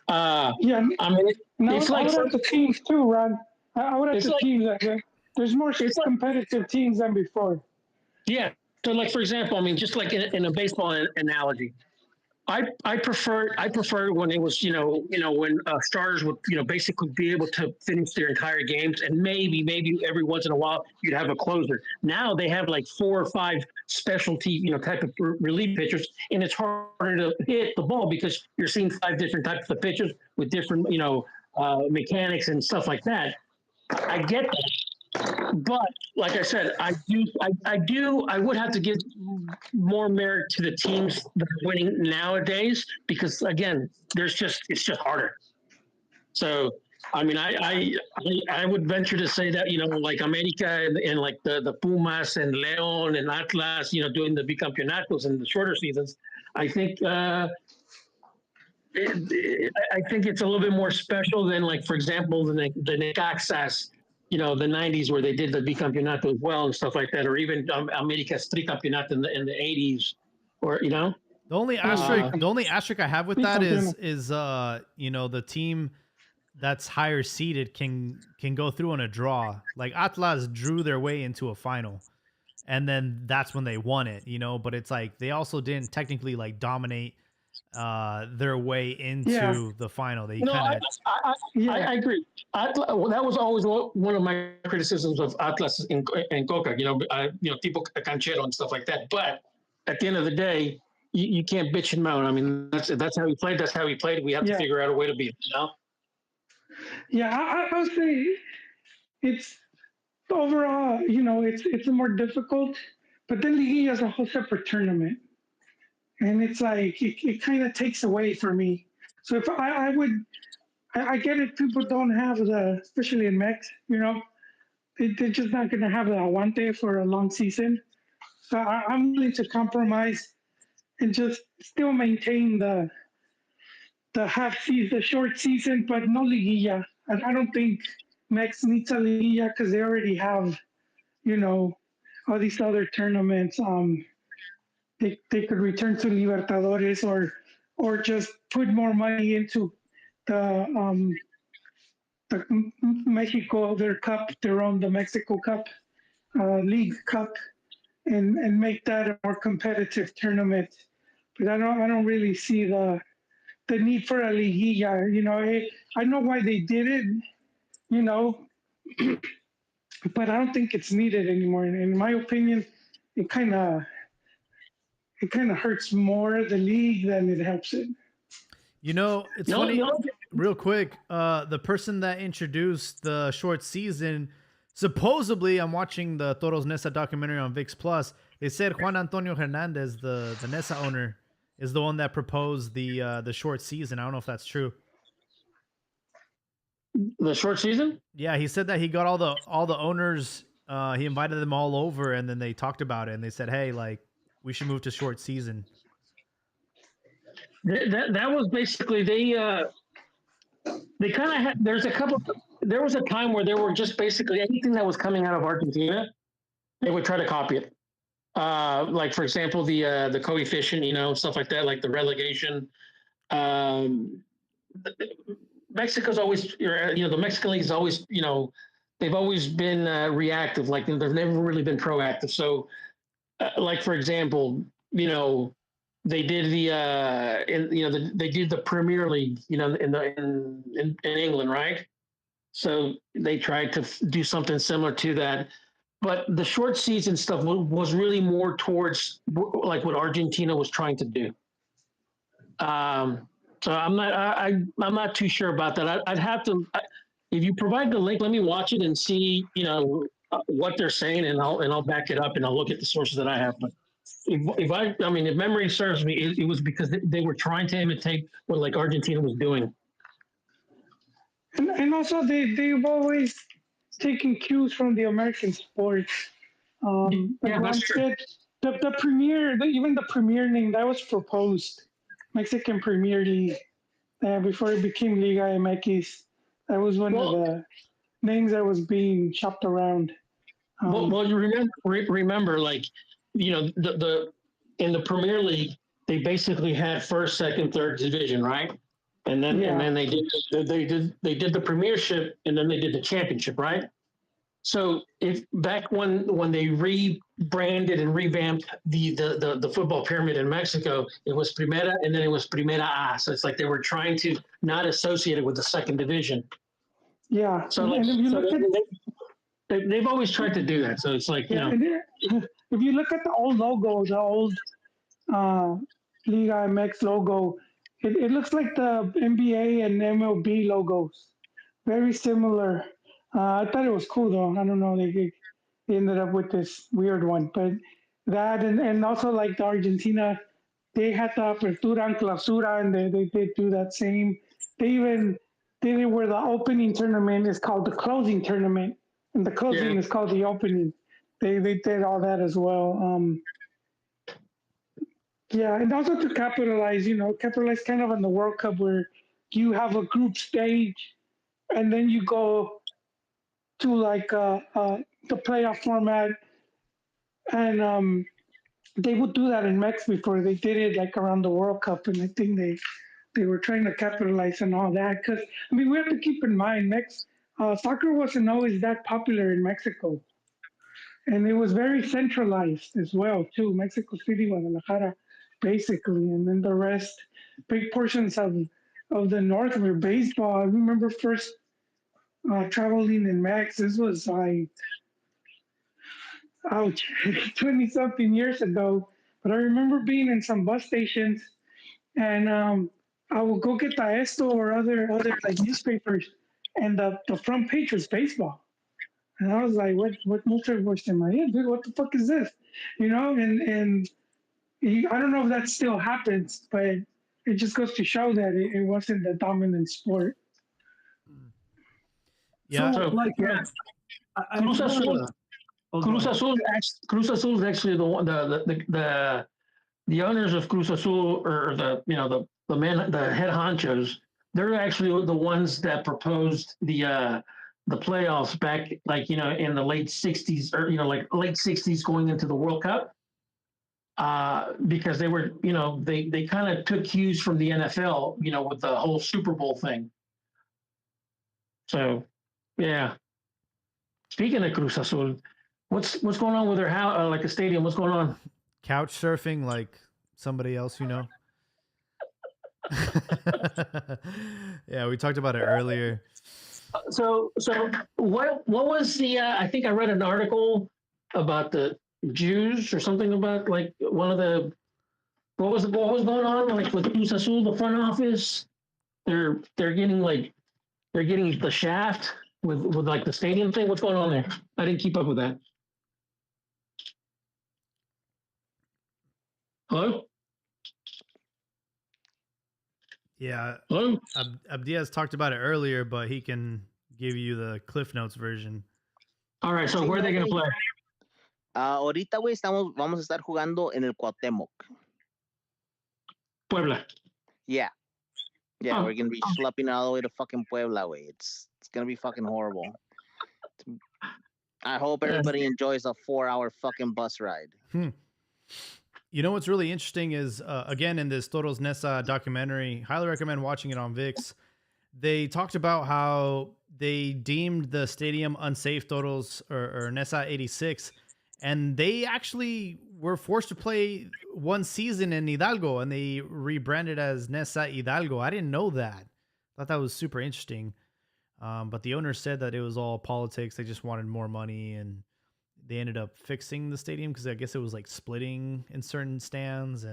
It's like the teams too, Ron. I would have the teams. There's more competitive teams than before. Yeah. So, like, for example, just like in a baseball analogy, I prefer when it was when starters would basically be able to finish their entire games, and maybe every once in a while you'd have a closer. Now they have like 4 or 5 specialty type of relief pitchers, and it's harder to hit the ball because you're seeing 5 different types of pitchers with different mechanics and stuff like that. I get that, but like I said, I would have to give more merit to the teams that are winning nowadays because again, it's just harder. So, I mean, I would venture to say that like America and like the Pumas and León and Atlas, doing the bicampeonatos and the shorter seasons, I think I think it's a little bit more special than like, for example, the Necaxas, the '90s where they did the bicampeonato as well and stuff like that, or even America's tricampeonato in the '80s, or The only asterisk I have with that is the team that's higher seeded can go through on a draw. Like Atlas drew their way into a final, and then that's when they won it. But it's like they also didn't technically like dominate their way into the final. They kind of I agree. That was always one of my criticisms of Atlas and Coca. Tipo canchero and stuff like that. But at the end of the day, you can't bitch and moan. I mean, that's how he played. That's how he played. We have to figure out a way to beat him. Yeah, I would say it's overall, it's more difficult. But then Liguilla is a whole separate tournament, and it's like it kind of takes away for me. So if I get it. People don't have especially in Mex, they're just not going to have the aguante for a long season. So I'm willing to compromise and just still maintain the half season, the short season, but no liguilla. I don't think Mex needs a liguilla because they already have, all these other tournaments. They could return to Libertadores or just put more money into the Mexico, their cup, the Mexico Cup, League Cup, and make that a more competitive tournament. But I don't really see the need for a liguilla. I know why they did it, but I don't think it's needed anymore. In my opinion, it kind of hurts more the league than it helps it. It's funny. Real quick, the person that introduced the short season, supposedly, I'm watching the Toros Nesa documentary on VIX Plus. They said Juan Antonio Hernandez, the Nesa owner, is the one that proposed the short season. I don't know if that's true. The short season? Yeah, he said that he got all the owners. He invited them all over, and then they talked about it, and they said, "Hey, like we should move to short season." That was basically they kind of had. There was a time where there were just basically anything that was coming out of Argentina, they would try to copy it. Like for example, the coefficient, stuff like that, like the relegation. Mexico's always, the Mexican League is always, they've always been reactive. Like they've never really been proactive. So, like for example, they did they did the Premier League, in England, right? So they tried to do something similar to that. But the short season stuff was really more towards like what Argentina was trying to do. So I'm not too sure about that. I'd have to, if you provide the link, let me watch it and see, what they're saying, and I'll back it up and I'll look at the sources that I have. But if memory serves me, it was because they were trying to imitate what like Argentina was doing. And also they've always taken cues from the American sports. That's true. The premier, even the premier name that was proposed, Mexican Premier League, before it became Liga MX. That was one of the names that was being shopped around. Well, you remember, like, the in the Premier League, they basically had first, second, third division, right? And then they did the Premiership, and then they did the Championship, right? So if back when they rebranded and revamped the football pyramid in Mexico, it was Primera and then it was Primera A. So it's like they were trying to not associate it with the second division. Yeah. So like, they've always tried to do that. So it's like, if you look at the old logo, the old Liga MX logo, it looks like the NBA and MLB logos. Very similar. I thought it was cool though. I don't know. He ended up with this weird one. But that and also like the Argentina, they had the Apertura and Clausura, and they did do that same. They even did it where the opening tournament is called the closing tournament, and the closing Yeah. is called the opening. They did all that as well. Yeah, and also to capitalize, capitalize kind of on the World Cup where you have a group stage, and then you go to like the playoff format, and they would do that in Mex before they did it like around the World Cup, and I think they were trying to capitalize on all that because I mean we have to keep in mind soccer wasn't always that popular in Mexico, and it was very centralized as well too. Mexico City, Guadalajara, basically, and then the rest, big portions of the north were baseball. I remember first traveling in Mex. This was like ouch, 20 something years ago. But I remember being in some bus stations and I would go get the Esto or other like newspapers, and the front page was baseball. And I was like, what multiverse am I in, dude? What the fuck is this? I don't know if that still happens, but it just goes to show that it wasn't the dominant sport. Yeah. So, So, like, yeah. I Cruz wanna- Azul. Oh, go Cruz ahead. Azul is actually the one the owners of Cruz Azul, or the head honchos. They're actually the ones that proposed the playoffs back, like, in the late '60s, or like late '60s going into the World Cup. Because they were, they kind of took cues from the NFL, with the whole Super Bowl thing. So, yeah. Speaking of Cruz Azul, what's going on with their house, like a stadium? What's going on? Couch surfing like somebody else, Yeah, we talked about it earlier. So what was the? I think I read an article about the Jews or something about like one of the. What was going on like with Cruz Azul, the front office? They're getting the shaft with like the stadium thing. What's going on there? I didn't keep up with that. Hello? Yeah, Hello? Abdias talked about it earlier, but he can give you the Cliff Notes version. All right, so where are they going to play? Ahorita, güey, vamos a estar jugando en el Cuauhtémoc. Puebla. Yeah. Yeah, Oh. we're going to be schlepping all the way to fucking Puebla, güey. It's going to be fucking horrible. I hope everybody enjoys a 4-hour fucking bus ride. You know what's really interesting is, again, in this Toros Nesa documentary, highly recommend watching it on VIX. They talked about how they deemed the stadium unsafe, Toros or Nesa 86, and they actually were forced to play one season in Hidalgo, and they rebranded as Nesa Hidalgo. I didn't know that. Thought that was super interesting. But the owner said that it was all politics. They just wanted more money, and they ended up fixing the stadium because I guess it was like splitting in certain stands.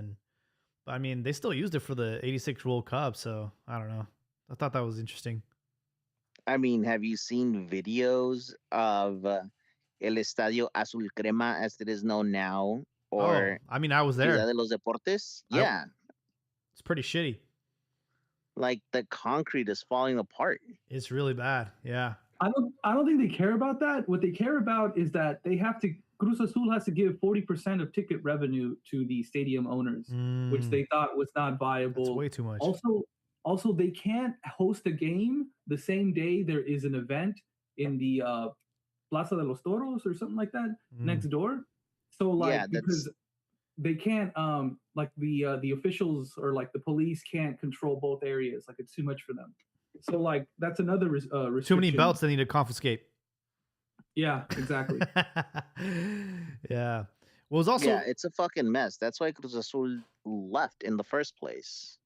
But I mean, they still used it for the 86 World Cup. So I don't know. I thought that was interesting. I mean, have you seen videos of El Estadio Azul Crema, as it is known now? Or I mean, I was Ciudad there. de los Deportes? Yeah. It's pretty shitty. Like the concrete is falling apart. It's really bad. Yeah. I don't think they care about that. What they care about is that Cruz Azul has to give 40% of ticket revenue to the stadium owners, which they thought was not viable. That's way too much. Also, they can't host a game the same day there is an event in the Plaza de los Toros or something like that next door. So because they can't like the officials or like the police can't control both areas. Like it's too much for them. So like that's another restriction. Too many belts they need to confiscate. Yeah, exactly. Yeah. Well, it's also it's a fucking mess. That's why Cruz Azul left in the first place.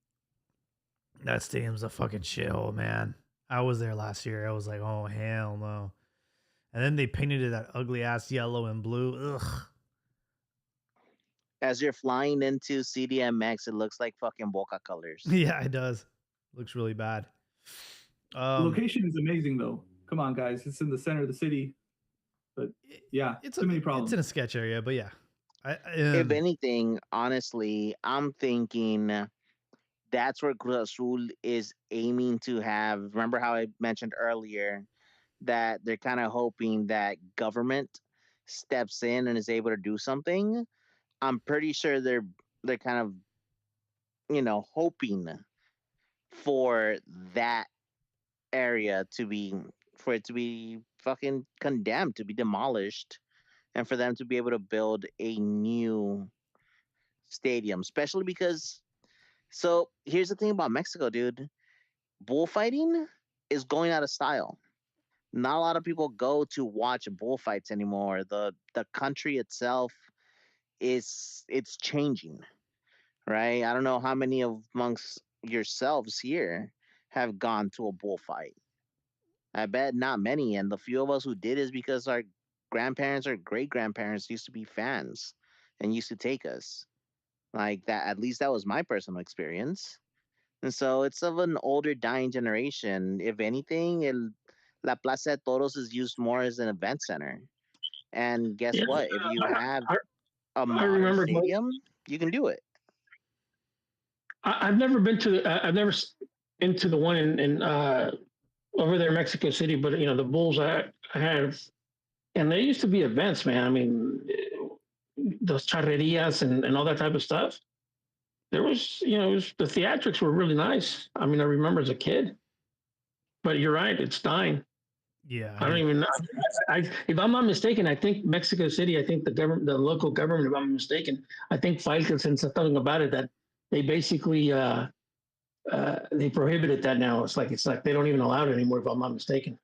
That stadium's a fucking shithole, man. I was there last year. I was like, oh hell no. And then they painted it that ugly ass yellow and blue. Ugh. As you're flying into CDMX, it looks like fucking Boca colors. Yeah, it does. Looks really bad. The location is amazing though. Come on, guys. It's in the center of the city. But yeah, it's too many it's problems. in a sketch area, but yeah. If anything, honestly, I'm thinking that's where Cruz Azul is aiming to have. Remember how I mentioned earlier that they're kind of hoping that government steps in and is able to do something. I'm pretty sure they're kind of hoping for that area to be for it to be fucking condemned, to be demolished, and for them to be able to build a new stadium, especially because so here's the thing about Mexico, dude. Bullfighting is going out of style. Not a lot of people go to watch bullfights anymore. The country itself it's changing, right? I don't know how many of amongst yourselves here have gone to a bullfight. I bet not many, and the few of us who did is because our grandparents or great grandparents used to be fans and used to take us. Like that, at least that was my personal experience. And so it's of an older dying generation. If anything, La Plaza de Toros is used more as an event center. And guess Yeah, what? If you have I, a I modern remember. stadium, you can do it. I've never been to. I've never into the one in over there in Mexico City, but the Bulls I have, and there used to be events, man. I mean, those charrerias and all that type of stuff. There was, the theatrics were really nice. I mean, I remember as a kid, but you're right, it's dying. Yeah, I don't even know. If I'm not mistaken, I think Mexico City, I think the local government, if I'm mistaken, I think Falcon said something about it that they basically they prohibited that now. It's like they don't even allow it anymore, if I'm not mistaken.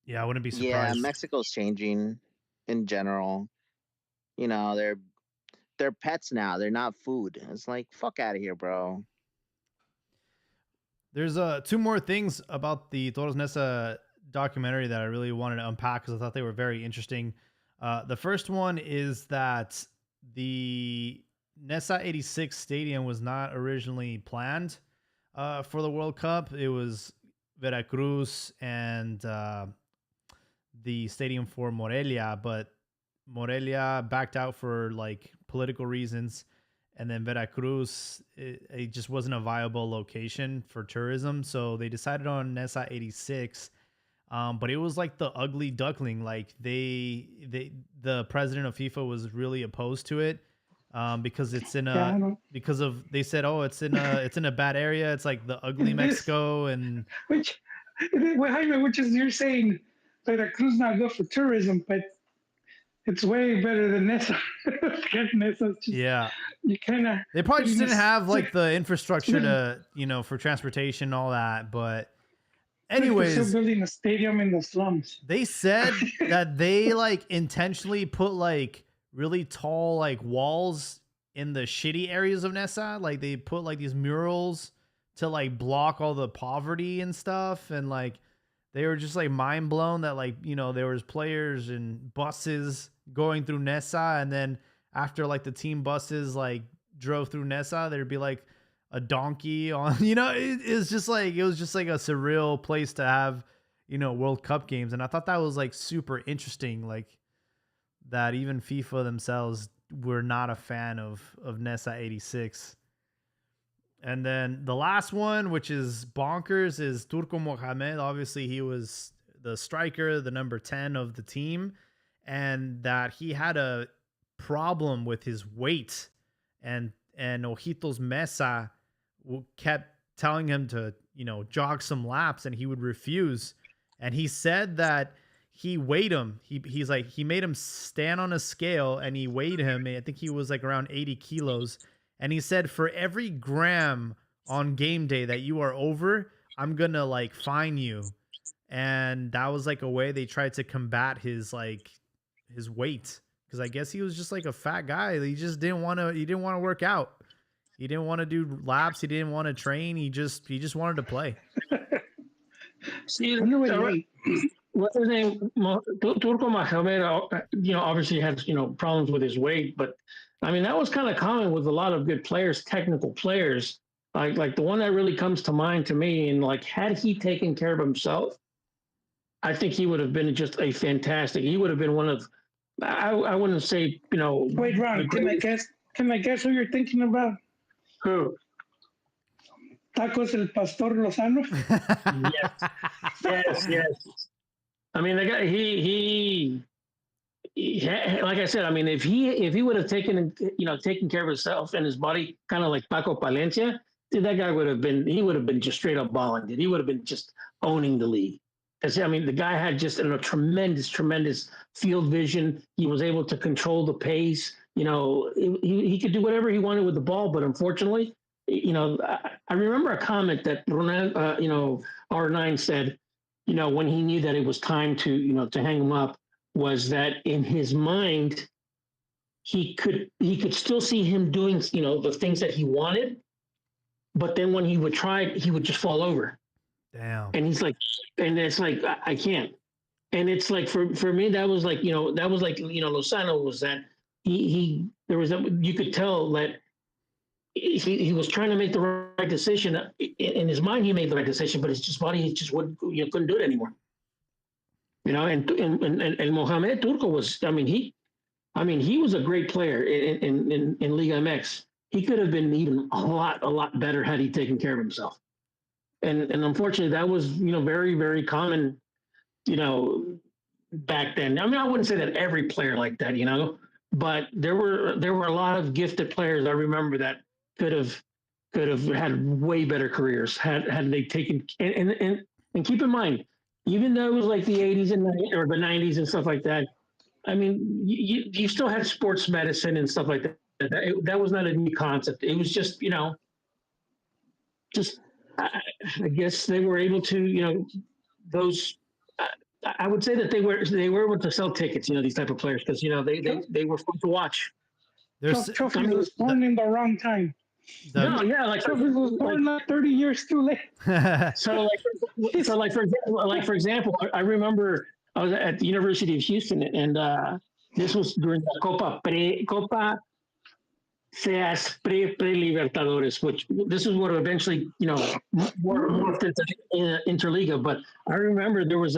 yeah, I wouldn't be Yeah, surprised. Mexico's changing in general. They're pets now. They're not food. It's like fuck out of here, bro. There's two more things about the Toros Nesa documentary that I really wanted to unpack because I thought they were very interesting. The first one is that the Nesa 86 stadium was not originally planned for the World Cup. It was Veracruz and the stadium for Morelia, but Morelia backed out for like political reasons. And then Veracruz, it just wasn't a viable location for tourism. So they decided on Nesa 86. But it was like the ugly duckling. Like the president of FIFA was really opposed to it because it's in they said, oh, it's in a bad area. It's like the ugly Mexico and which you're saying Veracruz not good for tourism, but it's way better than Nesa. Nesa's just, yeah. You kind of They probably just didn't have like the infrastructure to for transportation and all that. But anyways, still building a stadium in the slums. They said that they like intentionally put like really tall like walls in the shitty areas of Nesa. Like they put like these murals to like block all the poverty and stuff. And like they were just like mind blown that like, there was players and buses going through Nesa. And then after like the team buses like drove through Nesa, there'd be like a donkey on, it was just like a surreal place to have, World Cup games. And I thought that was like super interesting. Like that even FIFA themselves were not a fan of Nesa 86. And then the last one, which is bonkers, is Turco Mohamed. Obviously he was the striker, the number 10 of the team, and that he had a problem with his weight, and Ojitos Mesa kept telling him to, jog some laps, and he would refuse. And he said that he weighed him. He's like, he made him stand on a scale and he weighed him. I think he was like around 80 kilos. And he said, for every gram on game day that you are over, I'm going to like fine you. And that was like a way they tried to combat his weight. Cause I guess he was just like a fat guy. He didn't want to work out. He didn't want to do laps. He didn't want to train. He just wanted to play. See, what's his name? Turco Mohamed, obviously has, problems with his weight, but I mean, that was kind of common with a lot of good players, technical players. Like the one that really comes to mind to me, and like, had he taken care of himself, I think he would have been just a fantastic. He would have been one of. I wouldn't say Wait, Ron, can I guess? Can I guess who you're thinking about? Who? Tacos El Pastor Lozano. Yes. I mean, the guy. Like I said, I mean, if he would have taken care of himself and his body, kind of like Paco Palencia, dude, that guy would have been just straight up balling. Dude. He would have been just owning the league. Because I mean, the guy had just a tremendous field vision. He was able to control the pace. He could do whatever he wanted with the ball. But unfortunately, I remember a comment that Ronaldo, R9 said, when he knew that it was time to hang him up, was that in his mind, he could still see him doing, the things that he wanted. But then when he would try, he would just fall over. Damn. And he's like, and it's like, I can't. And it's like, for me, that was like, Lozano was that you could tell that he was trying to make the right decision. In his mind, he made the right decision, but his body, he just couldn't do it anymore. And Mohamed Turco was, he was a great player in Liga MX. He could have been even a lot better had he taken care of himself. And unfortunately, that was, very, very common, back then. I mean, I wouldn't say that every player like that, but there were a lot of gifted players I remember that could have had way better careers had they taken and keep in mind, even though it was like the 80s or the 90s and stuff like that, I mean, you still had sports medicine and stuff like that. That was not a new concept. It was just, I guess they were able to, I would say that they were able to sell tickets, these type of players, because, they were fun to watch. Trophy was born in the wrong time. Trophy was born like 30 years too late. For example, I remember I was at the University of Houston, and this was during the Copa Seas Pre-Libertadores, which this is what eventually, morphed into Interliga. But I remember there was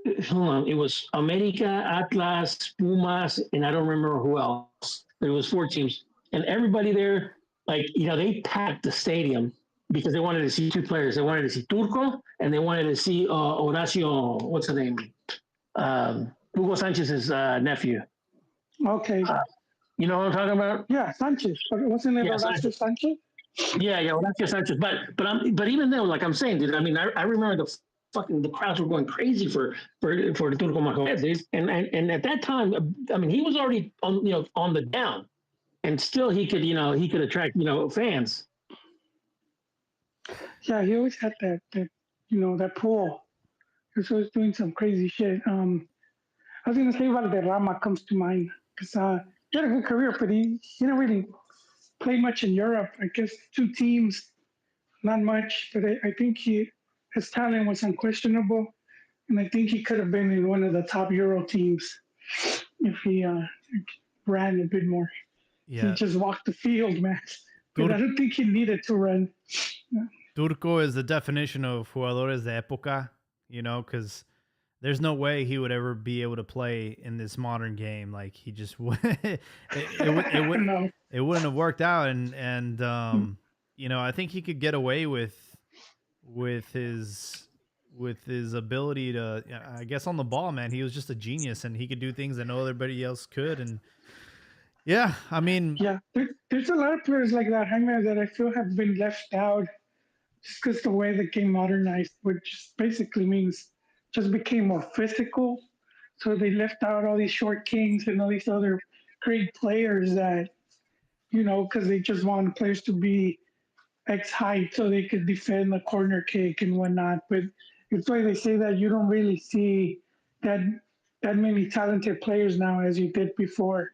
it was America, Atlas, Pumas, and I don't remember who else. There was 4 teams, and everybody there, they packed the stadium because they wanted to see 2 players. They wanted to see Turco, and they wanted to see Horacio, what's the name? Hugo Sanchez's nephew. Okay. You know what I'm talking about? Yeah, Sanchez. Wasn't it Horacio Sanchez? Yeah, Horacio Sanchez. But even though, like I'm saying, dude, I mean, I remember the crowds were going crazy for the Turco Mohamed, and at that time, I mean, he was already on the down, and still he could attract fans. Yeah, he always had that that pull. He was always doing some crazy shit. I was gonna say Valderrama comes to mind because he had a good career, but he didn't really play much in Europe. I guess 2 teams, not much. But I think his talent was unquestionable, and I think he could have been in one of the top Euro teams if he ran a bit more. Yeah. He just walked the field, man. But I don't think he needed to run. Turco is the definition of jugadores de época, because there's no way he would ever be able to play in this modern game. Like he just it wouldn't have worked out. And I think he could get away with his ability to, I guess, on the ball, man. He was just a genius, and he could do things that no everybody else could. And yeah, I mean, there's a lot of players like that, Jaime, that I feel have been left out just because the way the game modernized, which basically means just became more physical. So they left out all these short kings and all these other great players that, because they just want players to be X height so they could defend the corner kick and whatnot. But it's why they say that you don't really see that many talented players now as you did before.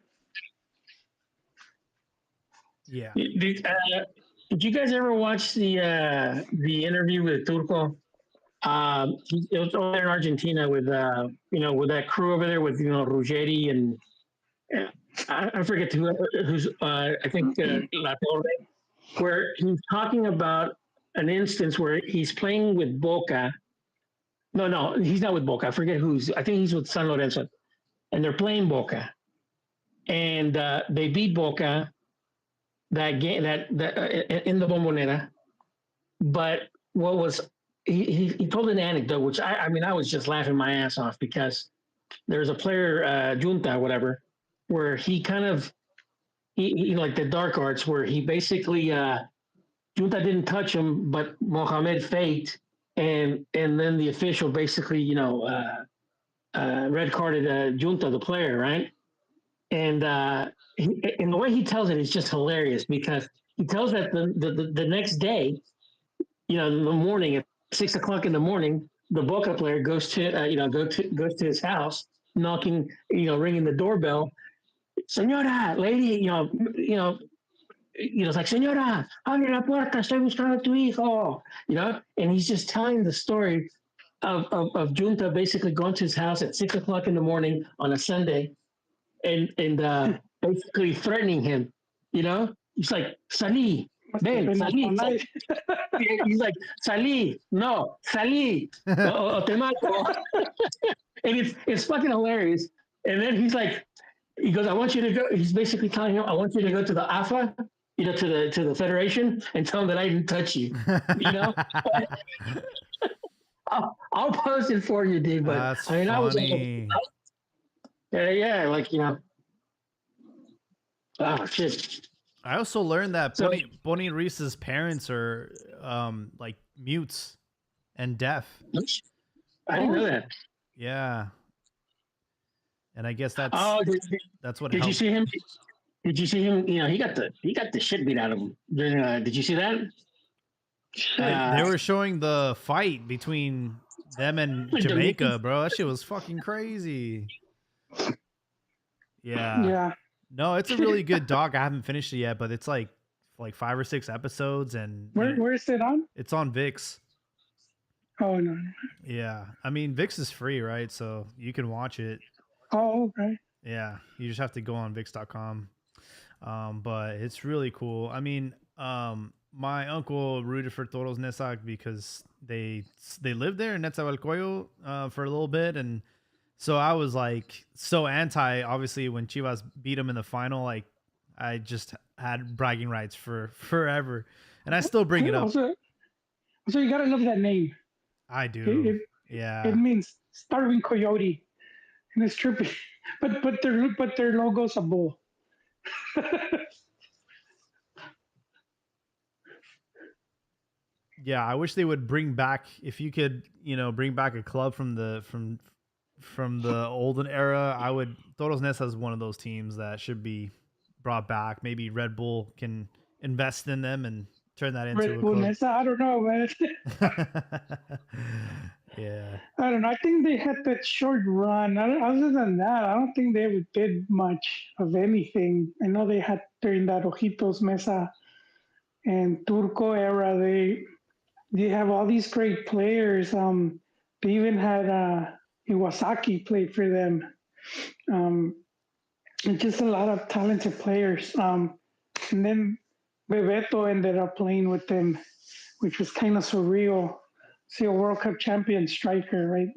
Yeah. Did you guys ever watch the interview with Turco? It was over there in Argentina with with that crew over there with Ruggeri and I forget who's I think La Torre, where he's talking about an instance where he's playing with Boca No, he's not with Boca. I forget who's. I think he's with San Lorenzo, and they're playing Boca, and they beat Boca that game that in the Bombonera. But what was he told an anecdote, which I mean I was just laughing my ass off because there's a player Junta whatever, where he kind of he like the dark arts where he basically Junta didn't touch him, but Mohamed faked, and then the official basically red carded Junta the player, right? And and the way he tells it is just hilarious because he tells that the next day, in the morning at 6 o'clock in the morning, the Boca player goes to goes to his house, knocking, ringing the doorbell. Señora, lady, it's like, Señora, abre la puerta, estoy buscando a tu hijo, and he's just telling the story of Junta basically going to his house at 6 o'clock in the morning on a Sunday and basically threatening him, He's like, salí, ven, salí. He's like, salí, no, salí, o te mato. And it's fucking hilarious. And then he goes, I want you to go. He's basically telling him, I want you to go to the AFA, to the federation, and tell them that I didn't touch you. I'll post it for you, dude. But That's I mean, funny. Oh shit. I also learned that Bonnie Reese's parents are like mutes and deaf. I didn't know that. Yeah. And I guess that's what. Did you see him? Did you see him? He got the shit beat out of him. Did you see that? They were showing the fight between them and Jamaica, bro. That shit was fucking crazy. Yeah. Yeah. No, it's a really good doc. I haven't finished it yet, but it's like 5 or 6 episodes, and where is it on? It's on VIX. Oh no. Yeah, I mean VIX is free, right? So you can watch it. Oh, okay. Yeah, you just have to go on VIX.com. But it's really cool. I mean, my uncle rooted for Toros Nezac because they lived there in Nezahualcóyotl for a little bit, and so I was like so anti. Obviously, when Chivas beat them in the final, like I just had bragging rights for forever, and I still bring it up. Also, you gotta love that name. I do. Yeah. It means starving coyote, and it's trippy. But their logo's a bull. Yeah, I wish they would bring back, if you could, bring back a club from the olden era. I would. Toros Neza is one of those teams that should be brought back. Maybe Red Bull can invest in them and turn that into Red Bull Neza, I don't know, man. Yeah. I don't know. I think they had that short run. Other than that, I don't think they ever did much of anything. I know they had during that Ojitos Mesa and Turco era. They have all these great players. They even had Iwasaki played for them. And just a lot of talented players. And then Bebeto ended up playing with them, which was kind of surreal. See a World Cup champion striker, right,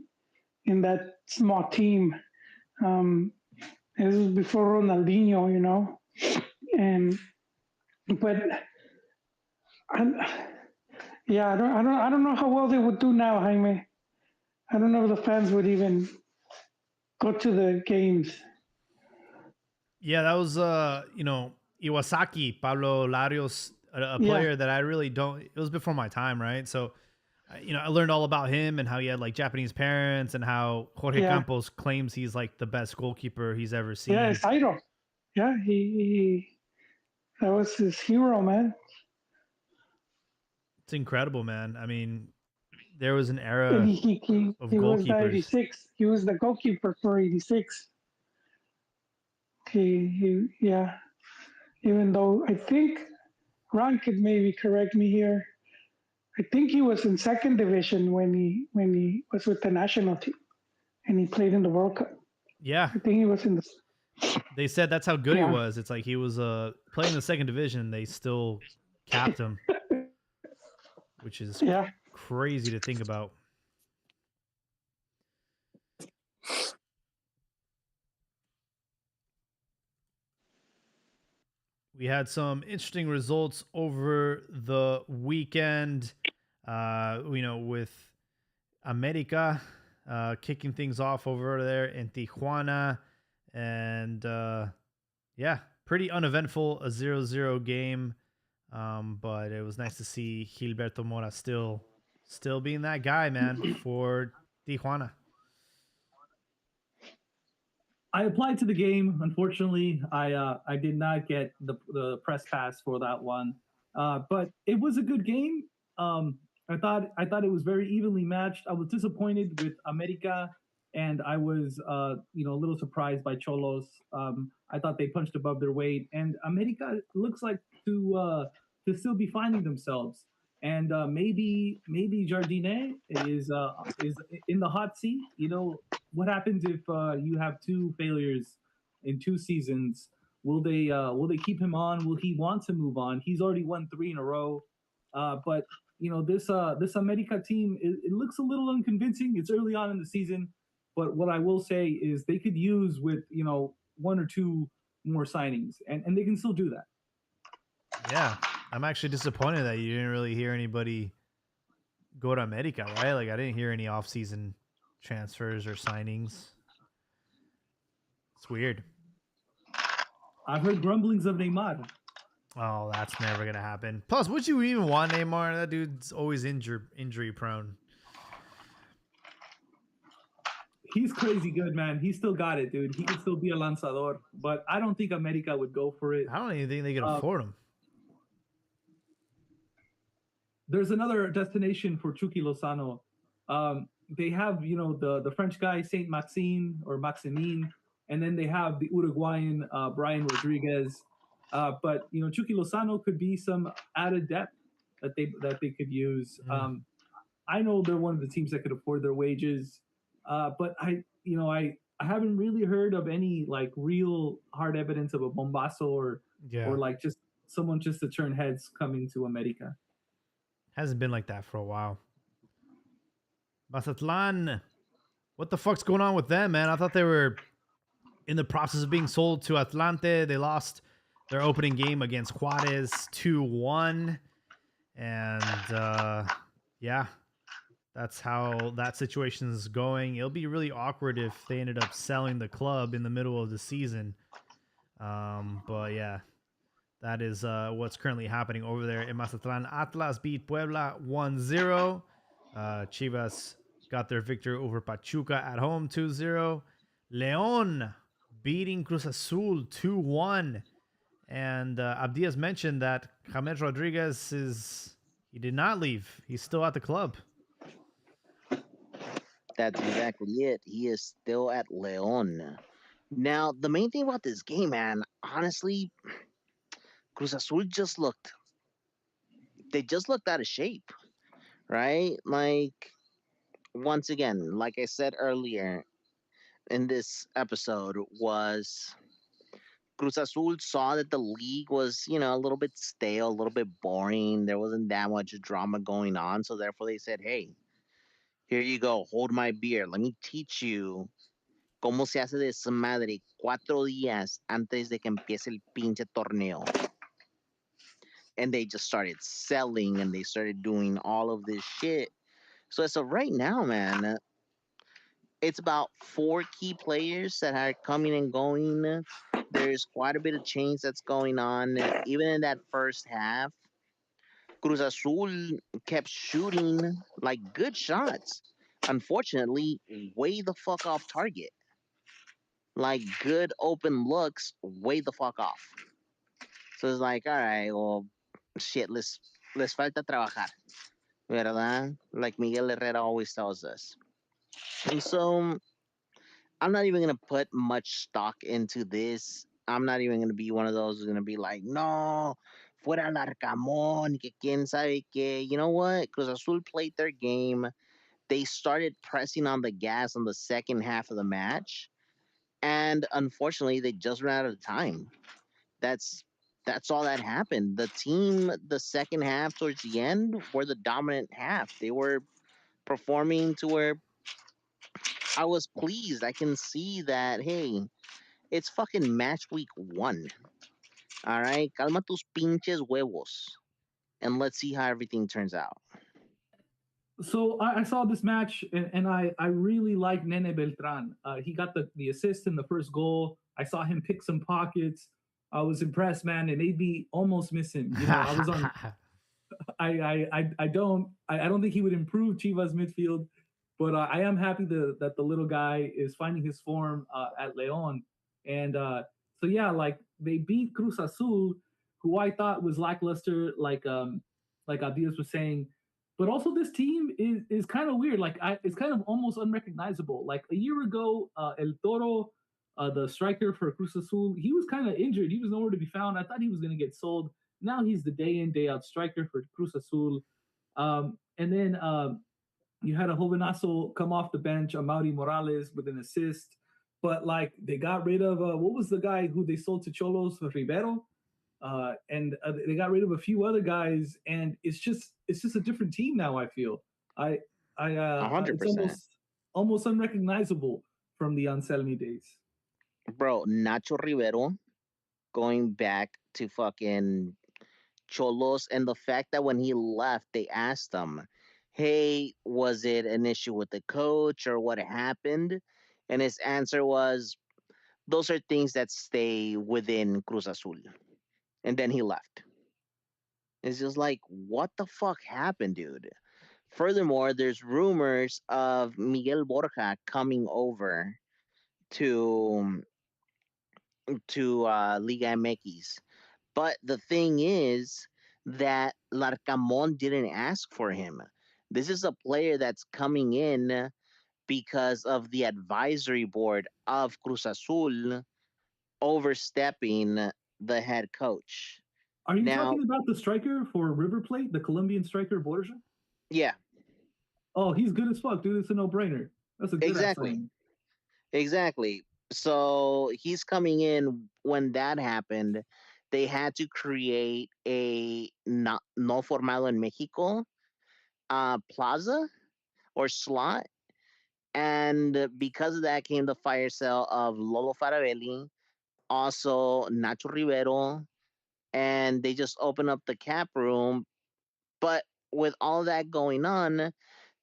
in that small team. This was before Ronaldinho, but I don't know how well they would do now, Jaime. I don't know if the fans would even go to the games. Yeah, that was Iwasaki, Pablo Larios, a player that I really don't. It was before my time, right? So. I learned all about him and how he had like Japanese parents and how Jorge Campos claims he's like the best goalkeeper he's ever seen. Yeah, it's idol. Yeah, he that was his hero, man. It's incredible, man. I mean, there was an era of he goalkeepers. Was 86. He was the goalkeeper for 86. He even though I think Ron could maybe correct me here. I think he was in second division when he was with the national team, and he played in the World Cup. Yeah, I think he was in the. They said that's how good he was. It's like he was playing in the second division. They still capped him, which is crazy to think about. we had some interesting results over the weekend. With America kicking things off over there in Tijuana. And yeah, pretty uneventful, a 0-0 game. But it was nice to see Gilberto Mora still being that guy, man, for Tijuana. I applied to the game. Unfortunately, I did not get the press pass for that one. But it was a good game. I thought it was very evenly matched. I was disappointed with America, and I was a little surprised by Cholos. I thought they punched above their weight, and America looks like to still be finding themselves. And maybe Jardine is in the hot seat. What happens if you have two failures in 2 seasons? Will they keep him on? Will he want to move on? He's already won 3 in a row. But this America team, it looks a little unconvincing. It's early on in the season, but what I will say is they could use with one or two more signings, and they can still do that. Yeah, I'm actually disappointed that you didn't really hear anybody go to America, right? Like I didn't hear any off-season transfers or signings. It's weird. I've heard grumblings of Neymar. Oh, that's never gonna happen. Plus, would you even want Neymar? That dude's always injury prone. He's crazy good, man. He still got it, dude. He could still be a lanzador, but I don't think America would go for it. I don't even think they can afford him. There's another destination for Chucky Lozano. They have, the French guy, Saint Maxime or Maximine, and then they have the Uruguayan Brian Rodriguez. But Chucky Lozano could be some added depth that they could use. I know they're one of the teams that could afford their wages, but I haven't really heard of any like real hard evidence of a bombazo or like just someone just to turn heads coming to America. Hasn't been like that for a while. Mazatlan, what the fuck's going on with them, man? I thought they were in the process of being sold to Atlante. They lost their opening game against Juarez 2-1. And yeah, that's how that situation is going. It'll be really awkward if they ended up selling the club in the middle of the season. But yeah, that is what's currently happening over there in Mazatlan. Atlas beat Puebla 1-0. Chivas got their victory over Pachuca at home 2-0. León beating Cruz Azul 2-1. And Abdias mentioned that James Rodriguez he did not leave. He's still at the club. That's exactly it. He is still at León. Now, the main thing about this game, man, honestly, Cruz Azul they just looked out of shape, right? Like, once again, like I said earlier in this episode, was Cruz Azul saw that the league was, a little bit stale, a little bit boring. There wasn't that much drama going on. So therefore they said, hey, here you go, hold my beer. Let me teach you cómo se hace desmadre 4 días antes de que empiece el pinche torneo. And they just started selling and they started doing all of this shit. So as of right now, man, it's about 4 key players that are coming and going. There's quite a bit of change that's going on. Even in that first half, Cruz Azul kept shooting like good shots. Unfortunately, way the fuck off target. Like good open looks, way the fuck off. So it's like, all right, well, shit, les falta trabajar, ¿verdad? Like Miguel Herrera always tells us. And so I'm not even gonna put much stock into this. I'm not even gonna be one of those who's gonna be like, no, fuera Larcamón, que quién sabe qué. You know what? Cruz Azul played their game. They started pressing on the gas on the second half of the match, and unfortunately, they just ran out of time. That's that's all that happened. The team, the second half towards the end, were the dominant half. They were performing to where I was pleased. I can see that, hey, it's fucking match week 1. All right, calma tus pinches huevos, and let's see how everything turns out. So I saw this match and I really like Nene Beltran. He got the assist in the first goal. I saw him pick some pockets. I was impressed, man. It made me almost miss him. You know, I was on. I don't think he would improve Chivas midfield, but I am happy that the little guy is finding his form at Leon. And so yeah, like they beat Cruz Azul, who I thought was lackluster, like Abdias was saying. But also this team is kind of weird. It's kind of almost unrecognizable. Like a year ago, El Toro, the striker for Cruz Azul, he was kind of injured. He was nowhere to be found. I thought he was going to get sold. Now he's the day in, day out striker for Cruz Azul. And then you had a Jovenazo come off the bench, Amaury Morales, with an assist. But like they got rid of what was the guy who they sold to Cholos, Rivero, and they got rid of a few other guys, and it's just a different team now. I feel I it's 100%. almost unrecognizable from the Anselmi days. Bro, Nacho Rivero going back to fucking Cholos, and the fact that when he left, they asked him, "Hey, was it an issue with the coach or what happened?" And his answer was, "Those are things that stay within Cruz Azul." And then he left. It's just like, what the fuck happened, dude? Furthermore, there's rumors of Miguel Borja coming over to Liga MX. But the thing is that Larcamon didn't ask for him. This is a player that's coming in because of the advisory board of Cruz Azul overstepping the head coach. Are you Now, talking about the striker for River Plate, the Colombian striker Borja? yeah, Oh, he's good as fuck, dude. It's a no brainer. That's a good ass exactly. signing. Exactly. So he's coming in when that happened. They had to create a no formado en Mexico plaza or slot. And because of that came the fire sale of Lolo Faravelli, also Nacho Rivero, and they just opened up the cap room. But with all that going on,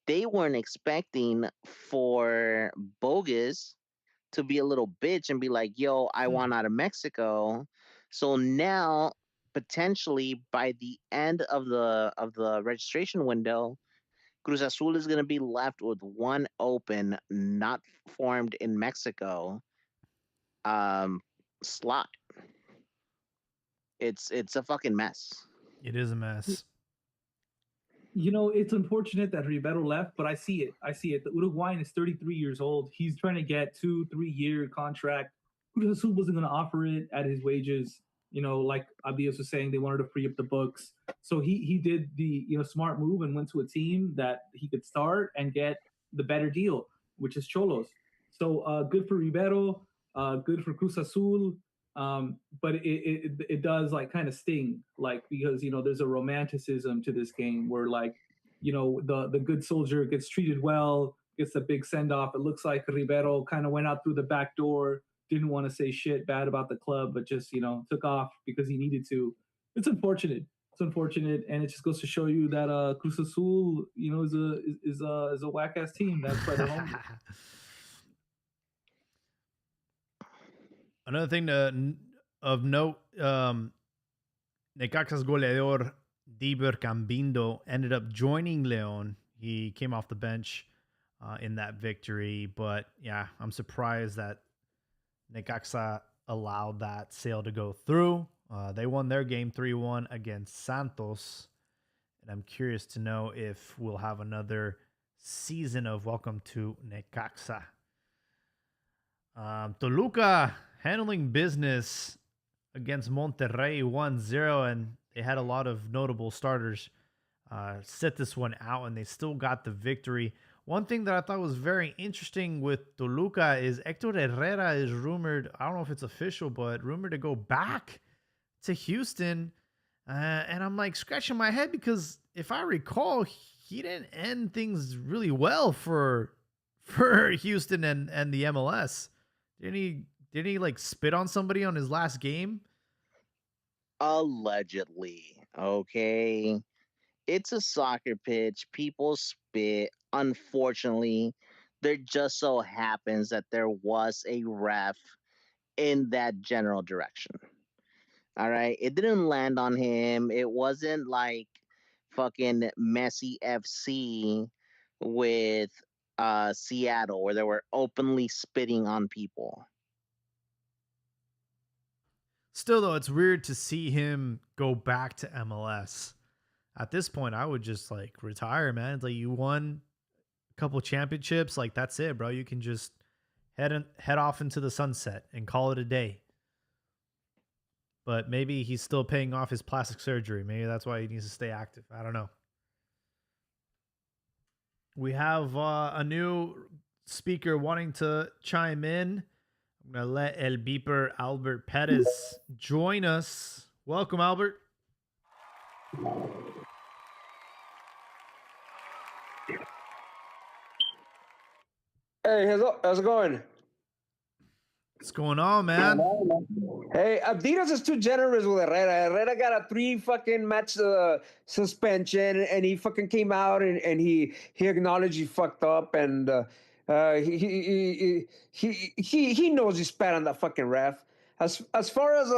they weren't expecting for Bogus to be a little bitch and be like, yo, I want out of Mexico. So now potentially by the end of the registration window, Cruz Azul is going to be left with one open, not formed in Mexico um, slot. It's a fucking mess. It is a mess. You know, it's unfortunate that Rivero left, but I see it. The Uruguayan is 33 years old. He's trying to get 2-3 year contract. Cruz Azul wasn't going to offer it at his wages. You know, like Abias was saying, they wanted to free up the books. So he did the smart move and went to a team that he could start and get the better deal, which is Cholos. So good for Rivero, good for Cruz Azul. But it does like kind of sting, like because there's a romanticism to this game where like the good soldier gets treated well, gets a big send off. It looks like Rivero kind of went out through the back door, didn't want to say shit bad about the club, but just took off because he needed to. It's unfortunate. It's unfortunate, and it just goes to show you that Cruz Azul, is a whack ass team. That's why they're home. Another thing of note, Necaxa's goleador Diber Cambindo ended up joining Leon. He came off the bench in that victory, but yeah, I'm surprised that Necaxa allowed that sale to go through. They won their game 3-1 against Santos, and I'm curious to know if we'll have another season of Welcome to Necaxa. Toluca handling business against Monterrey 1-0, and they had a lot of notable starters set this one out, and they still got the victory. One thing that I thought was very interesting with Toluca is Hector Herrera is rumored, I don't know if it's official, but rumored to go back to Houston. And I'm like scratching my head because if I recall, he didn't end things really well for Houston and the MLS. Didn't he like spit on somebody on his last game? Allegedly, okay? It's a soccer pitch. People spit. Unfortunately, there just so happens that there was a ref in that general direction. All right. It didn't land on him. It wasn't like fucking Messi FC with Seattle where they were openly spitting on people. Still, though, it's weird to see him go back to MLS. At this point, I would just like retire, man. It's like you won a couple championships, like that's it, bro. You can just head off into the sunset and call it a day. But maybe he's still paying off his plastic surgery. Maybe that's why he needs to stay active. I don't know. We have a new speaker wanting to chime in. I'm going to let El Beeper Albert Perez join us. Welcome, Albert. Hey, how's it going? What's going on, man? Hey, Adidas is too generous with Herrera. Herrera got a 3 fucking match suspension, and he fucking came out and he acknowledged he fucked up, and he knows he spat on that fucking ref. As far as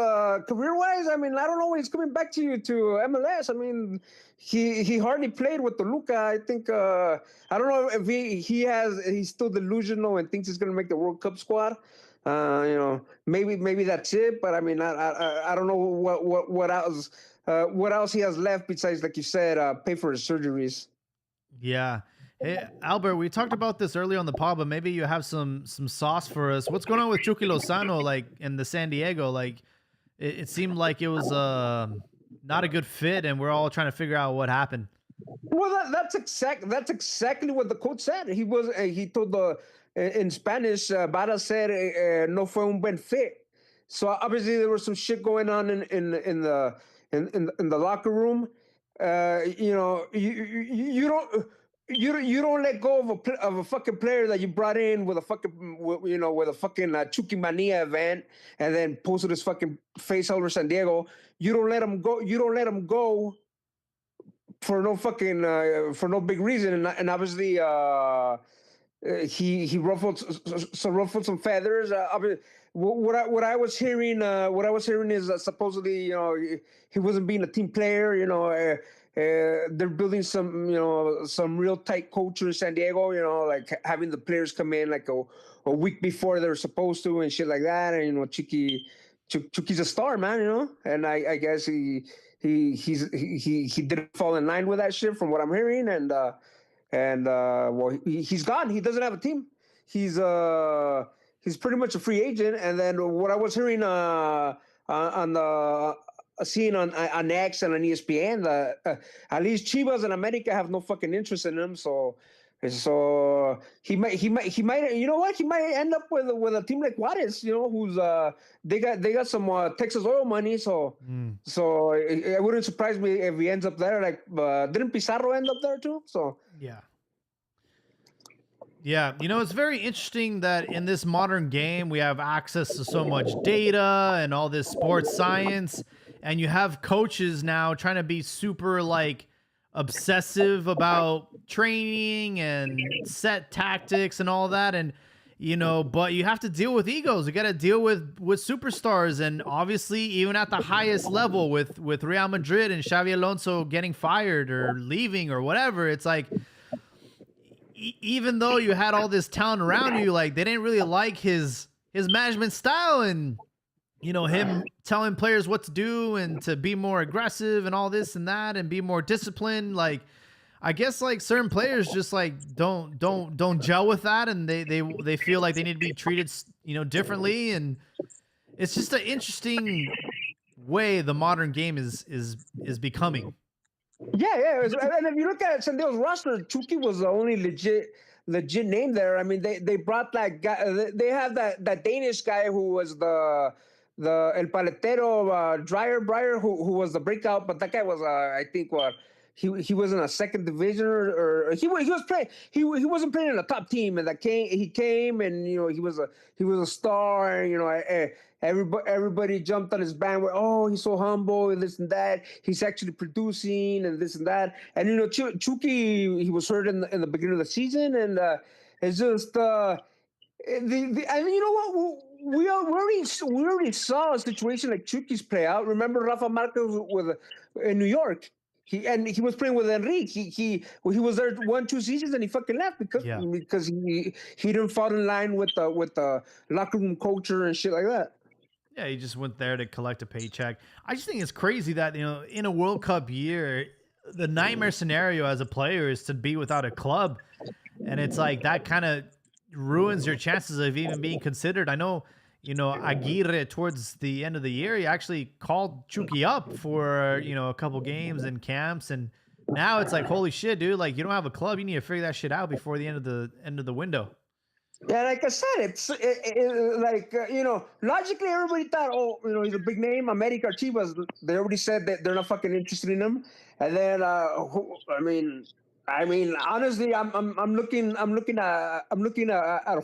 career wise, I mean, I don't know when he's coming back to MLS. I mean, he hardly played with Toluca. I think I don't know if he's still delusional and thinks he's gonna make the World Cup squad. Maybe that's it. But I mean, I don't know what else he has left besides, like you said, pay for his surgeries. Yeah. Hey, Albert, we talked about this earlier on the pod, but maybe you have some sauce for us. What's going on with Chucky Lozano, like in the San Diego? Like, it seemed like it was not a good fit, and we're all trying to figure out what happened. Well, that's exactly what the coach said. He told in Spanish, Vara said no fue un buen fit. So obviously there was some shit going on in the locker room. You don't let go of a fucking player that you brought in with a fucking Chucky Mania event and then posted his fucking face all over San Diego. You don't let him go. You don't let him go for no fucking for no big reason, and obviously he ruffled some feathers. What I was hearing is that supposedly he wasn't being a team player. They're building some real tight culture in San Diego. Like having the players come in like a week before they're supposed to and shit like that. And Chucky's a star, man. And I guess he didn't fall in line with that shit from what I'm hearing. And well, he's gone. He doesn't have a team. He's pretty much a free agent. And then what I was hearing on the scene on X and on ESPN, that at least Chivas and America have no fucking interest in him. So he might he might he might end up with a team like Juarez, who's they got some Texas oil money. So it wouldn't surprise me if he ends up there. Like didn't Pizarro end up there too? So yeah. It's very interesting that in this modern game we have access to so much data and all this sports science, and you have coaches now trying to be super like obsessive about training and set tactics and all that. And, but you have to deal with egos. You got to deal with superstars. And obviously, even at the highest level with Real Madrid and Xavi Alonso getting fired or leaving or whatever, it's like, even though you had all this talent around you, like they didn't really like his management style and, him telling players what to do and to be more aggressive and all this and that and be more disciplined. Like, I guess like certain players just like don't gel with that, and they feel like they need to be treated, differently. And it's just an interesting way the modern game is becoming. Yeah. And if you look at San Diego's roster, Chucky was the only legit name there. I mean, they brought that guy. They have that Danish guy who was the El Paletero Breyer, who was the breakout, but that guy was I think he was in a second division or he was playing. He wasn't playing in a top team, and he came and he was a star. everybody jumped on his bandwagon. Oh, he's so humble and this and that. He's actually producing and this and that. And Chucky, he was hurt in the beginning of the season, and it's just I mean, you know what? We already saw a situation like Chucky's play out. Remember Rafa Marquez in New York? He was playing with Enrique. He was there 1-2 seasons and he fucking left because he didn't fall in line with the locker room culture and shit like that. Yeah, he just went there to collect a paycheck. I just think it's crazy that, in a World Cup year, the nightmare scenario as a player is to be without a club. And it's like that kind of ruins your chances of even being considered. I know, Aguirre towards the end of the year, he actually called Chucky up for, a couple games and camps. And now it's like, holy shit, dude, like you don't have a club. You need to figure that shit out before the end of the window. Yeah, like I said, it's like, logically everybody thought, he's a big name, America, Chivas. They already said that they're not fucking interested in him. And then, I mean, honestly, I'm looking at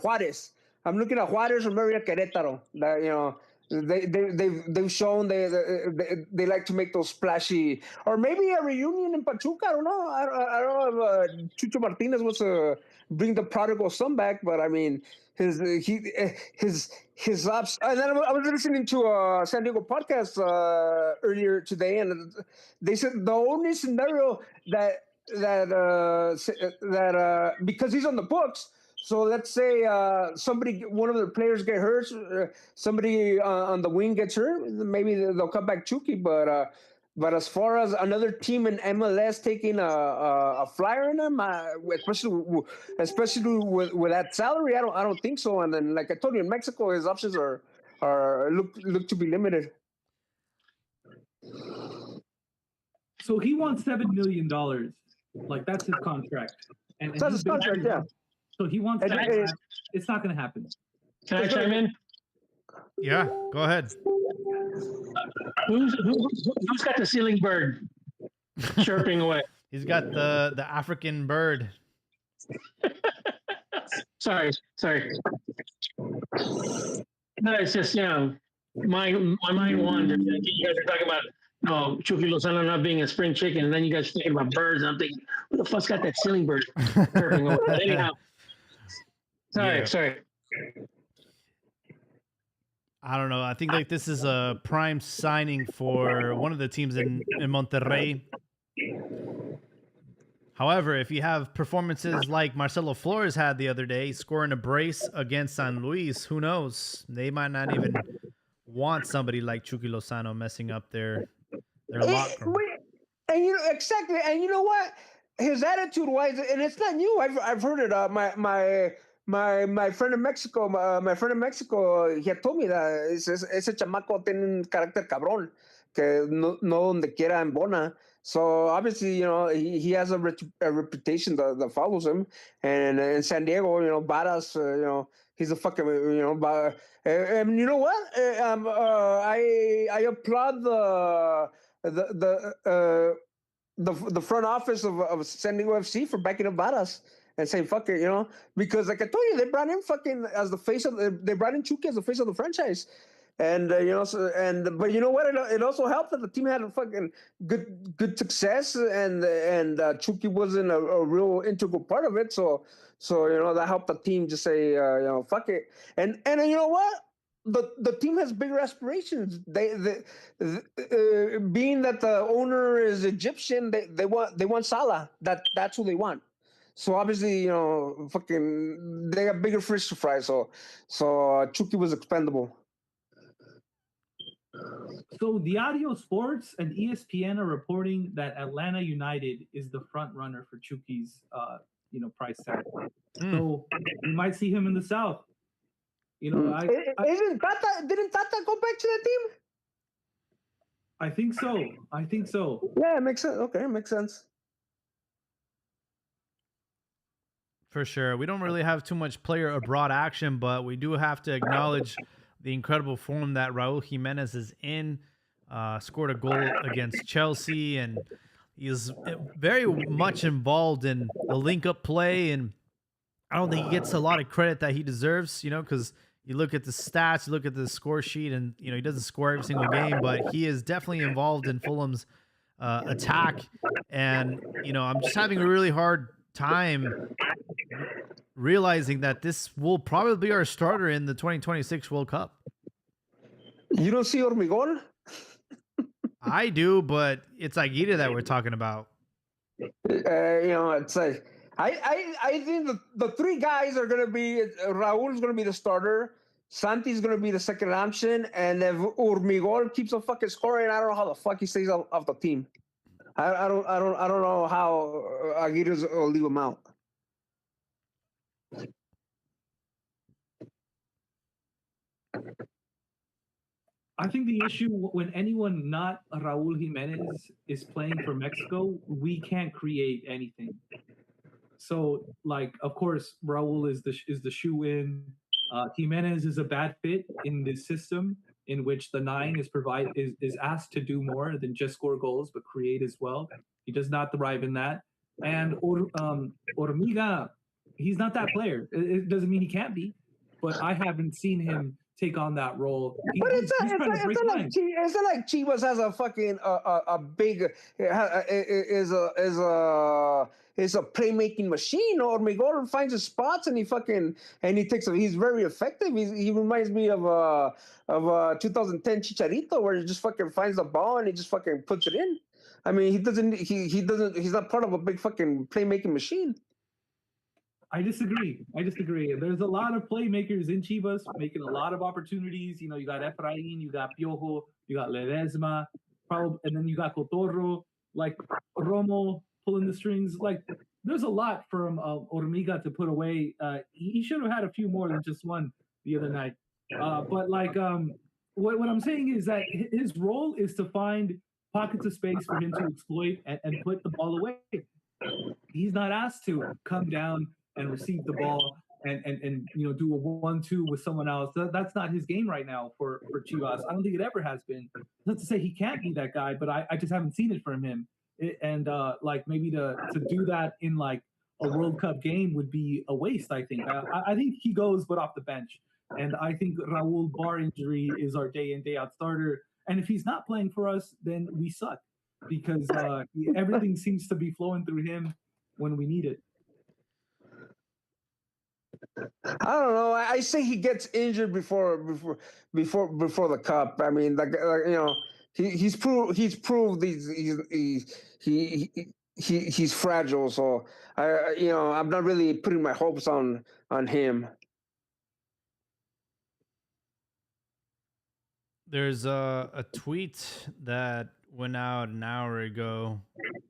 Juarez. I'm looking at Juarez or Mérida Querétaro. That, they've shown they like to make those splashy, or maybe a reunion in Pachuca. I don't know. I don't know if Chucho Martinez wants to bring the prodigal son back, but I mean his ups. And then I was listening to a San Diego podcast earlier today, and they said the only scenario that because he's on the books. So let's say one of the players get hurt, somebody on the wing gets hurt, maybe they'll come back Chucky. But as far as another team in MLS taking a flyer on him, especially with that salary, I don't think so. And then, like I told you, in Mexico, his options look to be limited. So he wants $7 million. Like that's his contract. And that's his contract, yeah. So he wants that. It's not going to happen. Can I chime in? Yeah, go ahead. Who's got the ceiling bird chirping away? He's got the African bird. Sorry. No, it's just my mind wandered. You guys are talking about Chucky Lozano not being a spring chicken, and then you guys are thinking about birds, and I'm thinking, who the fuck's got that ceiling bird chirping away? But anyhow. Sorry. I don't know. I think like this is a prime signing for one of the teams in Monterrey. However, if you have performances like Marcelo Flores had the other day, scoring a brace against San Luis, who knows? They might not even want somebody like Chucky Lozano messing up their locker room. And exactly. And you know what? His attitude wise, and it's not new. I've heard it. My friend in Mexico, he had told me that ese chamaco tiene un carácter cabrón que no donde quiera embona. So obviously, he has a reputation that follows him. And in San Diego, Varas, he's a fucking, and you know what? I applaud the front office of San Diego FC for backing up Varas. And saying fuck it, because like I told you, they brought in fucking they brought in Chucky as the face of the franchise, and but you know what? It also helped that the team had a fucking good success, and Chucky wasn't a real integral part of it. So that helped the team just say fuck it, and you know what? The team has bigger aspirations. They being that the owner is Egyptian, they want Salah. That's who they want. So obviously, fucking they got bigger fish to fry. So Chucky was expendable. So Diario Sports and ESPN are reporting that Atlanta United is the front runner for Chucky's price tag. So you might see him in the South. Didn't Tata go back to that team? I think so. Yeah, it makes sense. Okay, it makes sense. For sure. We don't really have too much player abroad action, but we do have to acknowledge the incredible form that Raul Jimenez is in. Scored a goal against Chelsea, and he is very much involved in the link-up play, and I don't think he gets a lot of credit that he deserves, because you look at the stats, you look at the score sheet, and he doesn't score every single game, but he is definitely involved in Fulham's attack. And I'm just having a really hard time realizing that this will probably be our starter in the 2026 World Cup. You don't see Hormigón? I do, but it's Aguirre that we're talking about. It's like I think the three guys are gonna be Raul's gonna be the starter, Santi's gonna be the second option, and if Hormigón keeps on fucking scoring, I don't know how the fuck he stays off the team. I don't know how Aguirre will leave him out. I think the issue when anyone not Raul Jimenez is playing for Mexico, we can't create anything. So, like, of course, Raul is the shoe in. Jimenez is a bad fit in this system in which the 9 is asked to do more than just score goals but create as well. He does not thrive in that. And Hormiga, he's not that player. It doesn't mean he can't be, but I haven't seen him take on that role. But it's not like Chivas has a fucking a big is a playmaking machine. Or Hormigón finds his spots and he takes. He's very effective. He reminds me of 2010 Chicharito, where he just fucking finds the ball and he just fucking puts it in. I mean, he's not part of a big fucking playmaking machine. I disagree. There's a lot of playmakers in Chivas making a lot of opportunities. You got Efrain, you got Piojo, you got Ledesma, and then you got Cotorro, like Romo pulling the strings. Like, there's a lot from Hormiga to put away. He should have had a few more than just one the other night. But what I'm saying is that his role is to find pockets of space for him to exploit and put the ball away. He's not asked to come down and receive the ball and do a 1-2 with someone else. That's not his game right now for Chivas. I don't think it ever has been. Not to say he can't be that guy, but I just haven't seen it from him. Maybe to do that in like a World Cup game would be a waste. I think. I think he goes, but off the bench. And I think Raul, bar injury, is our day in day out starter. And if he's not playing for us, then we suck because everything seems to be flowing through him when we need it. I don't know. I say he gets injured before the cup. I mean, he's proved he's fragile. So I'm not really putting my hopes on him. There's a tweet that went out an hour ago,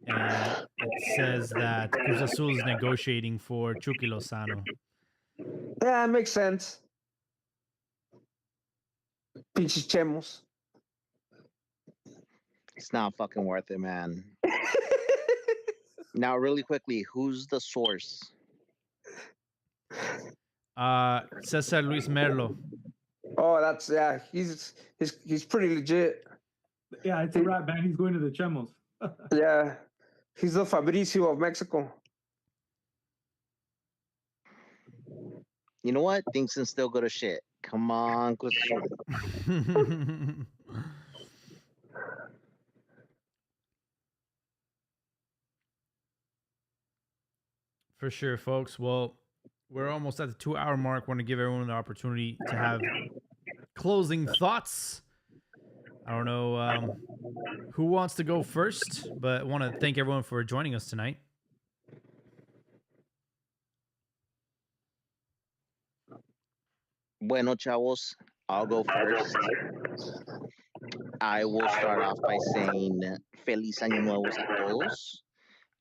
and it says that Cruz Azul is negotiating for Chucky Lozano. Yeah, it makes sense. Pinches chemos. It's not fucking worth it, man. Now, really quickly, who's the source? Cesar Luis Merlo. Oh, he's pretty legit. Yeah, it's a rap, man. He's going to the Chemos. Yeah, he's the Fabricio of Mexico. You know what? Things can still go to shit. Come on, Cruz Azul. For sure, folks. Well, we're almost at the 2-hour mark. Want to give everyone the opportunity to have closing thoughts. I don't know who wants to go first, but I want to thank everyone for joining us tonight. Bueno, chavos, I'll go first. I will start off by saying Feliz Año Nuevo a todos.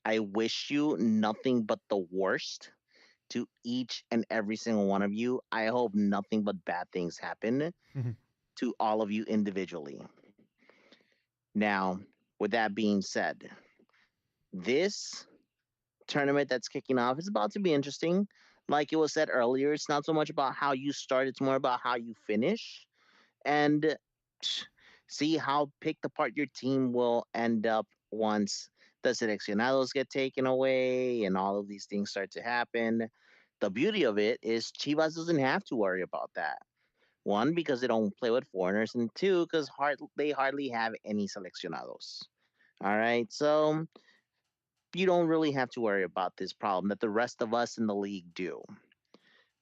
I wish you nothing but the worst to each and every single one of you. I hope nothing but bad things happen to all of you individually. Now, with that being said, this tournament that's kicking off is about to be interesting. Like it was said earlier, it's not so much about how you start, it's more about how you finish. And see how picked apart your team will end up once the seleccionados get taken away and all of these things start to happen. The beauty of it is Chivas doesn't have to worry about that. One, because they don't play with foreigners, and two, because they hardly have any seleccionados. All right, so you don't really have to worry about this problem that the rest of us in the league do.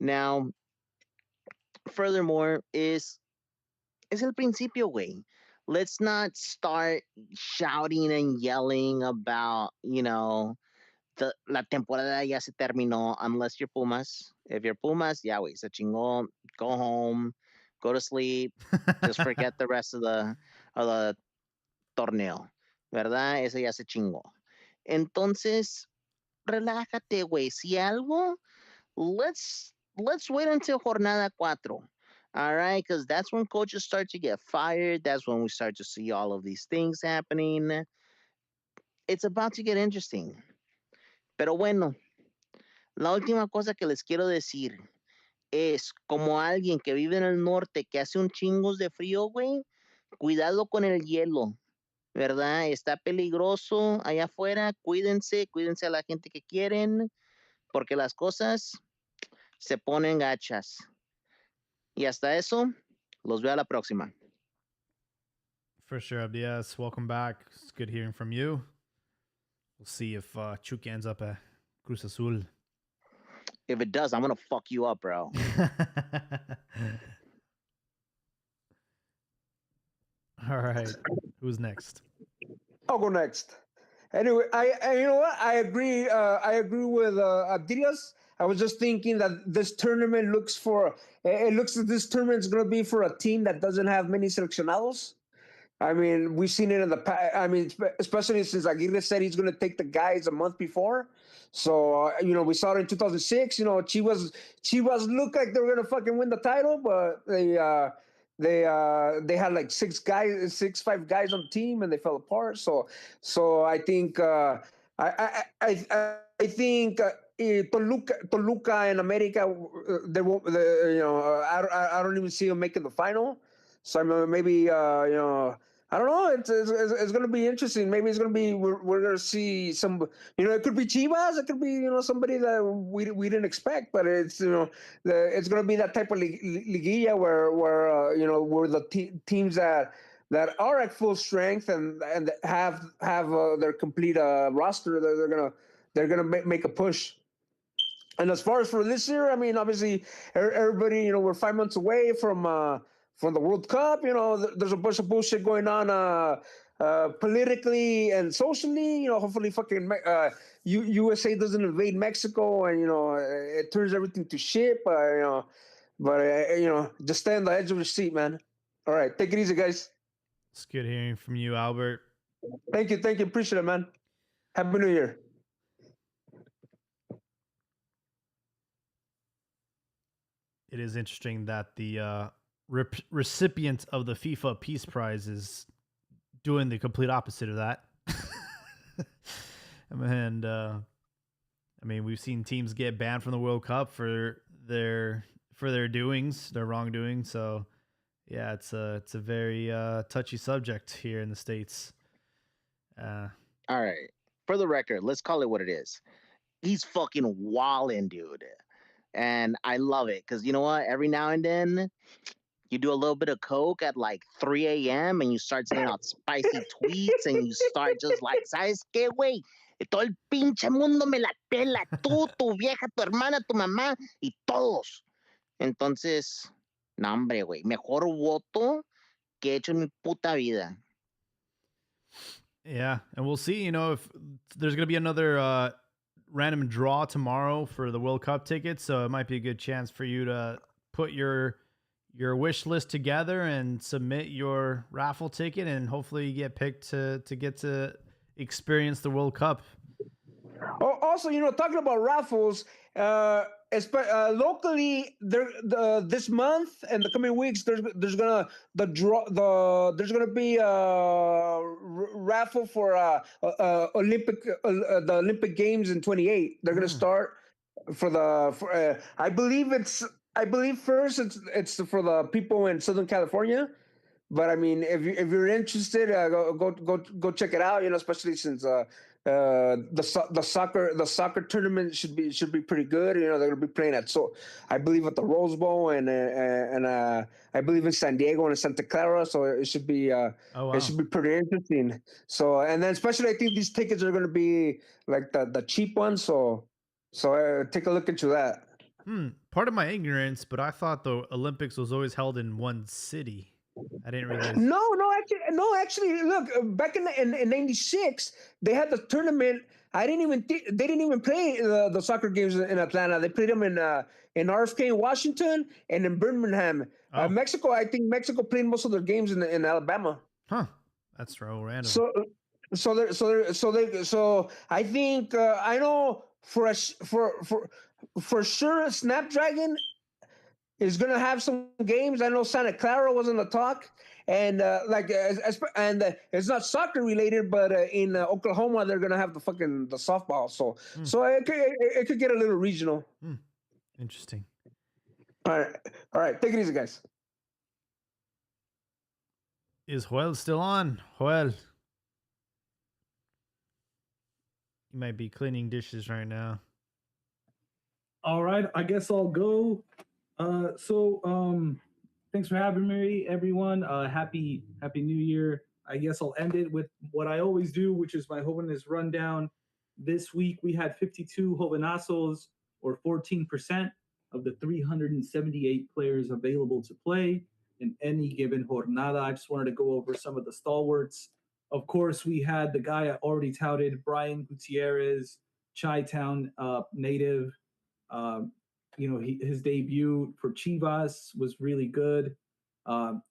Now, furthermore, es el principio, güey. Let's not start shouting and yelling about, la temporada ya se terminó unless you're Pumas. If you're Pumas, yeah, güey, se chingó. Go home, go to sleep, just forget the rest of the torneo, ¿verdad? Ese ya se chingó. Entonces, relájate, güey. Si algo, let's wait until jornada cuatro. All right, because that's when coaches start to get fired. That's when we start to see all of these things happening. It's about to get interesting. Pero bueno, la última cosa que les quiero decir es, como alguien que vive en el norte que hace un chingos de frío, güey, cuidado con el hielo, ¿verdad? Está peligroso allá afuera. Cuídense a la gente que quieren, porque las cosas se ponen gachas. Y hasta eso, los veo a la próxima. For sure, Abdias. Welcome back. It's good hearing from you. We'll see if Chucky ends up at Cruz Azul. If it does, I'm going to fuck you up, bro. All right. Who's next? I'll go next. Anyway, I you know what? I agree. I agree with Abdias. I was just thinking that this tournament looks like this tournament is going to be for a team that doesn't have many seleccionados. I mean, we've seen it in the past. I mean, especially since Aguirre said he's going to take the guys a month before. So, we saw it in 2006. Chivas looked like they were going to fucking win the title, but they had like five guys on the team, and they fell apart. So I think I think Toluca and America, they won't. I don't even see them making the final. So I mean, maybe I don't know. It's going to be interesting. Maybe it's going to be we're going to see some. It could be Chivas. It could be somebody that we didn't expect. But it's it's going to be that type of liguilla where the teams that are at full strength and have their complete roster. They're gonna make a push. And as far as for this year, I mean, obviously everybody, we're 5 months away from the World Cup. There's a bunch of bullshit going on politically and socially. Hopefully fucking USA doesn't invade Mexico and it turns everything to shit. But just stay on the edge of your seat, man. All right, take it easy, guys. It's good hearing from you, Albert. Thank you. Appreciate it, man. Happy New Year. It is interesting that the recipient of the FIFA Peace Prize is doing the complete opposite of that. And I mean, we've seen teams get banned from the World Cup for their doings, their wrongdoing. So yeah, it's a very touchy subject here in the States. All right. For the record, let's call it what it is. He's fucking wildin', dude. And I love it because you know what? Every now and then, you do a little bit of coke at like 3 a.m. and you start saying out spicy tweets and you start just like, ¿sabes qué, güey? Todo el pinche mundo me la pela. Tú, tu vieja, tu hermana, tu mamá y todos. Entonces, no, hombre, güey. Mejor voto que he hecho en mi puta vida. Yeah, and we'll see, if there's going to be another random draw tomorrow for the World Cup tickets, so it might be a good chance for you to put your wish list together and submit your raffle ticket, and hopefully you get picked to get to experience the World Cup. Also, talking about raffles, locally, this month and the coming weeks, there's gonna be a raffle for the Olympic Games in 28. They're gonna start I believe first it's for the people in Southern California. But I mean, if you're interested, go check it out. Especially since the soccer tournament should be pretty good. You know, they're gonna be playing I believe at the Rose Bowl and I believe in San Diego and Santa Clara. So it should be Oh wow. it should be pretty interesting. So and then especially I think these tickets are gonna be like the cheap ones. So take a look into that. Part of my ignorance, but I thought the Olympics was always held in one city. I didn't realize. No, actually, look, back in '96, they had the tournament. They didn't even play the soccer games in Atlanta. They played them in RFK in Washington and in Birmingham. Oh. Mexico, I think Mexico played most of their games in Alabama. Huh. That's real random. So I think I know for sure Snapdragon is going to have some games. I know Santa Clara was in the talk, and it's not soccer related, but in Oklahoma they're going to have the softball. So it could get a little regional. Interesting. All right. Take it easy, guys. Is Joel still on? Joel, you might be cleaning dishes right now. All right, I guess I'll go. Thanks for having me, everyone. Happy New Year. I guess I'll end it with what I always do, which is my Jovenes rundown. This week we had 52 Jovenazos, or 14% of the 378 players available to play in any given jornada. I just wanted to go over some of the stalwarts. Of course, we had the guy I already touted, Brian Gutierrez, Chi-Town native. His debut for Chivas was really good.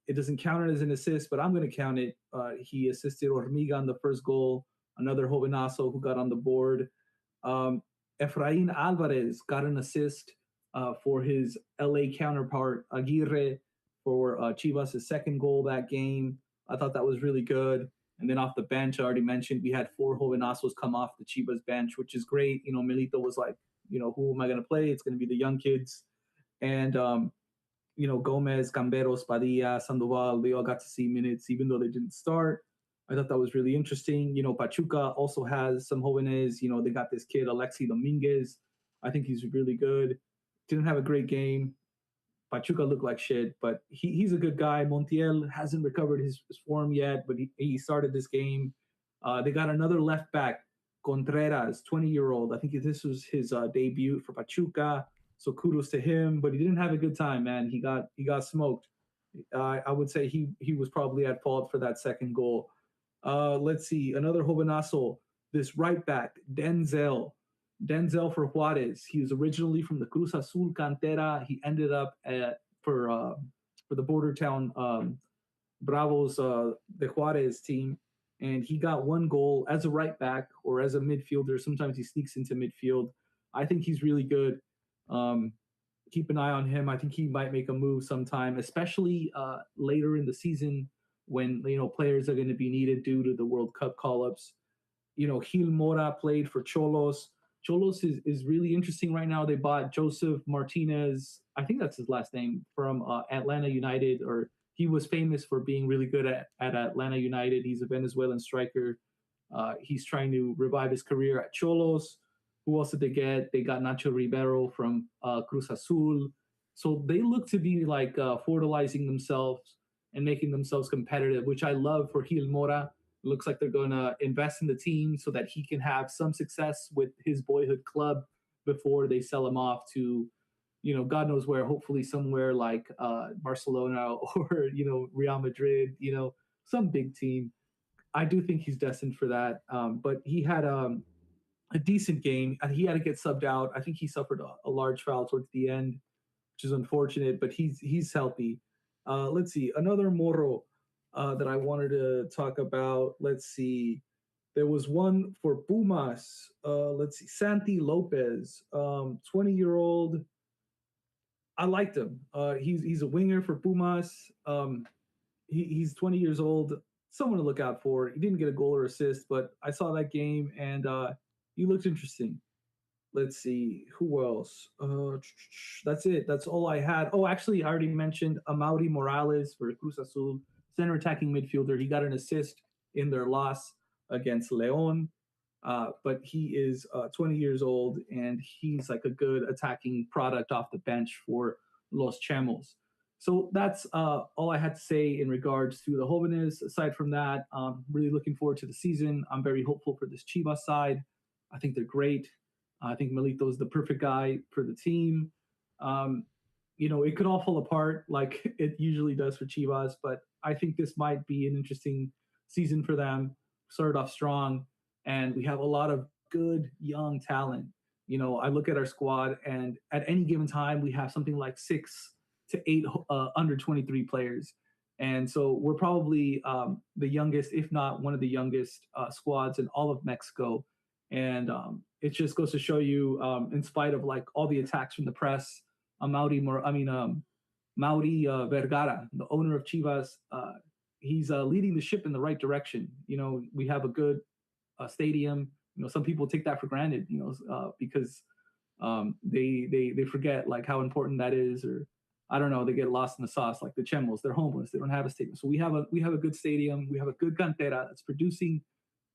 It doesn't count it as an assist, but I'm going to count it. He assisted Hormiga on the first goal, another Jovenazo who got on the board. Efrain Alvarez got an assist for his LA counterpart, Aguirre, for Chivas' second goal that game. I thought that was really good. And then off the bench, I already mentioned, we had 4 Jovenazos come off the Chivas bench, which is great. Milito was like, who am I going to play? It's going to be the young kids. And, Gomez, Camberos, Padilla, Sandoval, they all got to see minutes, even though they didn't start. I thought that was really interesting. Pachuca also has some jóvenes. They got this kid, Alexi Dominguez. I think he's really good. Didn't have a great game. Pachuca looked like shit, but he's a good guy. Montiel hasn't recovered his form yet, but he started this game. They got another left back, Contreras, 20-year-old. I think this was his debut for Pachuca, so kudos to him. But he didn't have a good time, man. He got smoked. I would say he was probably at fault for that second goal. Let's see, another Jovenazo, this right back, Denzel for Juarez. He was originally from the Cruz Azul Cantera. He ended up for the border town Bravos, the Juarez team. And he got 1 goal as a right back or as a midfielder. Sometimes he sneaks into midfield. I think he's really good. Keep an eye on him. I think he might make a move sometime, especially later in the season when players are going to be needed due to the World Cup call-ups. Gil Mora played for Xolos. Xolos is really interesting right now. They bought Joseph Martinez, I think that's his last name, from Atlanta United, or he was famous for being really good at Atlanta United. He's a Venezuelan striker. He's trying to revive his career at Xolos. Who else did they get? They got Nacho Rivero from Cruz Azul. So they look to be like fertilizing themselves and making themselves competitive, which I love for Gil Mora. It looks like they're going to invest in the team so that he can have some success with his boyhood club before they sell him off to, God knows where, hopefully somewhere like Barcelona or, Real Madrid, some big team. I do think he's destined for that. But he had a decent game, and he had to get subbed out. I think he suffered a large foul towards the end, which is unfortunate, but he's healthy. Let's see, another Moro that I wanted to talk about. Let's see. There was one for Pumas. Let's see. Santi Lopez, 20-year-old. I liked him. He's a winger for Pumas. He's 20 years old. Someone to look out for. He didn't get a goal or assist, but I saw that game, and he looked interesting. Let's see. Who else? That's it. That's all I had. Oh, actually, I already mentioned Amaury Morales for Cruz Azul, center attacking midfielder. He got an assist in their loss against León. but he is 20 years old, and he's like a good attacking product off the bench for Los Chemos. So that's all I had to say in regards to the Jóvenes. Aside from that, really looking forward to the season. I'm very hopeful for this Chivas side. I think they're great. I think Melito is the perfect guy for the team. It could all fall apart like it usually does for Chivas, but I think this might be an interesting season for them. Started off strong, and we have a lot of good young talent. I look at our squad, and at any given time, we have something like 6 to 8 under 23 players. And so we're probably the youngest, if not one of the youngest squads in all of Mexico. And it just goes to show you, in spite of like all the attacks from the press, Mauri Vergara, the owner of Chivas, he's leading the ship in the right direction. We have a good stadium. Some people take that for granted, because they forget like how important that is, or I don't know, they get lost in the sauce. Like the Chemos, they're homeless, they don't have a stadium. So we have a good stadium, we have a good cantera that's producing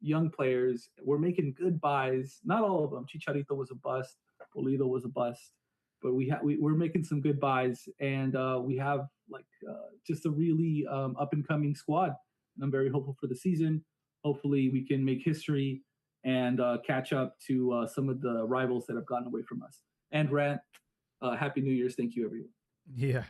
young players. We're making good buys, not all of them. Chicharito was a bust, Pulido was a bust, but we're making some good buys, and we have like just a really up and coming squad. And I'm very hopeful for the season. Hopefully we can make history and catch up to some of the rivals that have gotten away from us. And Rant, Happy New Year's. Thank you, everyone. Yeah.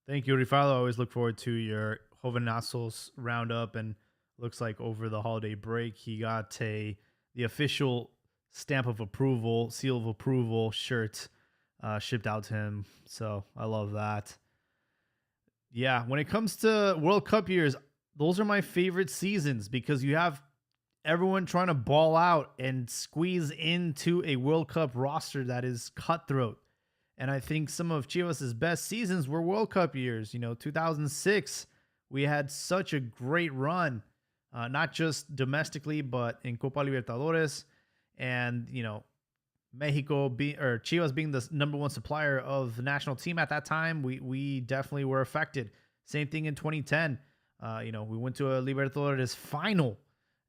Thank you, Rifalo. I always look forward to your Jovenazos roundup, and looks like over the holiday break, he got the official stamp of approval, seal of approval shirt shipped out to him. So I love that. Yeah. When it comes to World Cup years, those are my favorite seasons because you have everyone trying to ball out and squeeze into a World Cup roster that is cutthroat. And I think some of Chivas' best seasons were World Cup years. 2006, we had such a great run, not just domestically, but in Copa Libertadores. And, Chivas being the number one supplier of the national team at that time, we definitely were affected. Same thing in 2010. We went to a Libertadores final,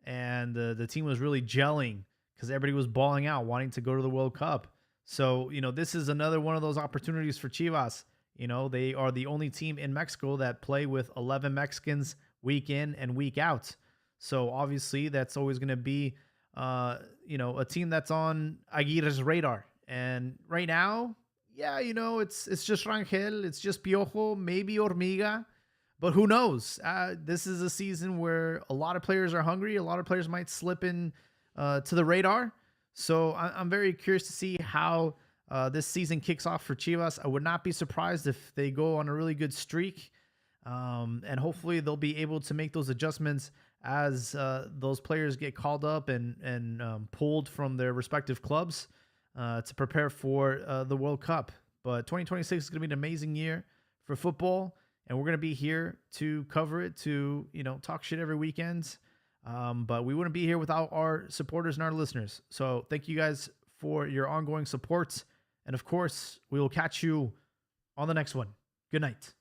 and the team was really gelling because everybody was balling out, wanting to go to the World Cup. So, this is another one of those opportunities for Chivas. They are the only team in Mexico that play with 11 Mexicans week in and week out. So obviously that's always going to be, a team that's on Aguirre's radar. And right now, it's just Rangel, it's just Piojo, maybe Hormiga, but who knows? This is a season where a lot of players are hungry. A lot of players might slip in to the radar. So I'm very curious to see how this season kicks off for Chivas. I would not be surprised if they go on a really good streak. And hopefully they'll be able to make those adjustments as those players get called up and pulled from their respective clubs to prepare for the World Cup. But 2026 is going to be an amazing year for football, and we're going to be here to cover it, to talk shit every weekend. But we wouldn't be here without our supporters and our listeners. So thank you guys for your ongoing support. And of course, we will catch you on the next one. Good night.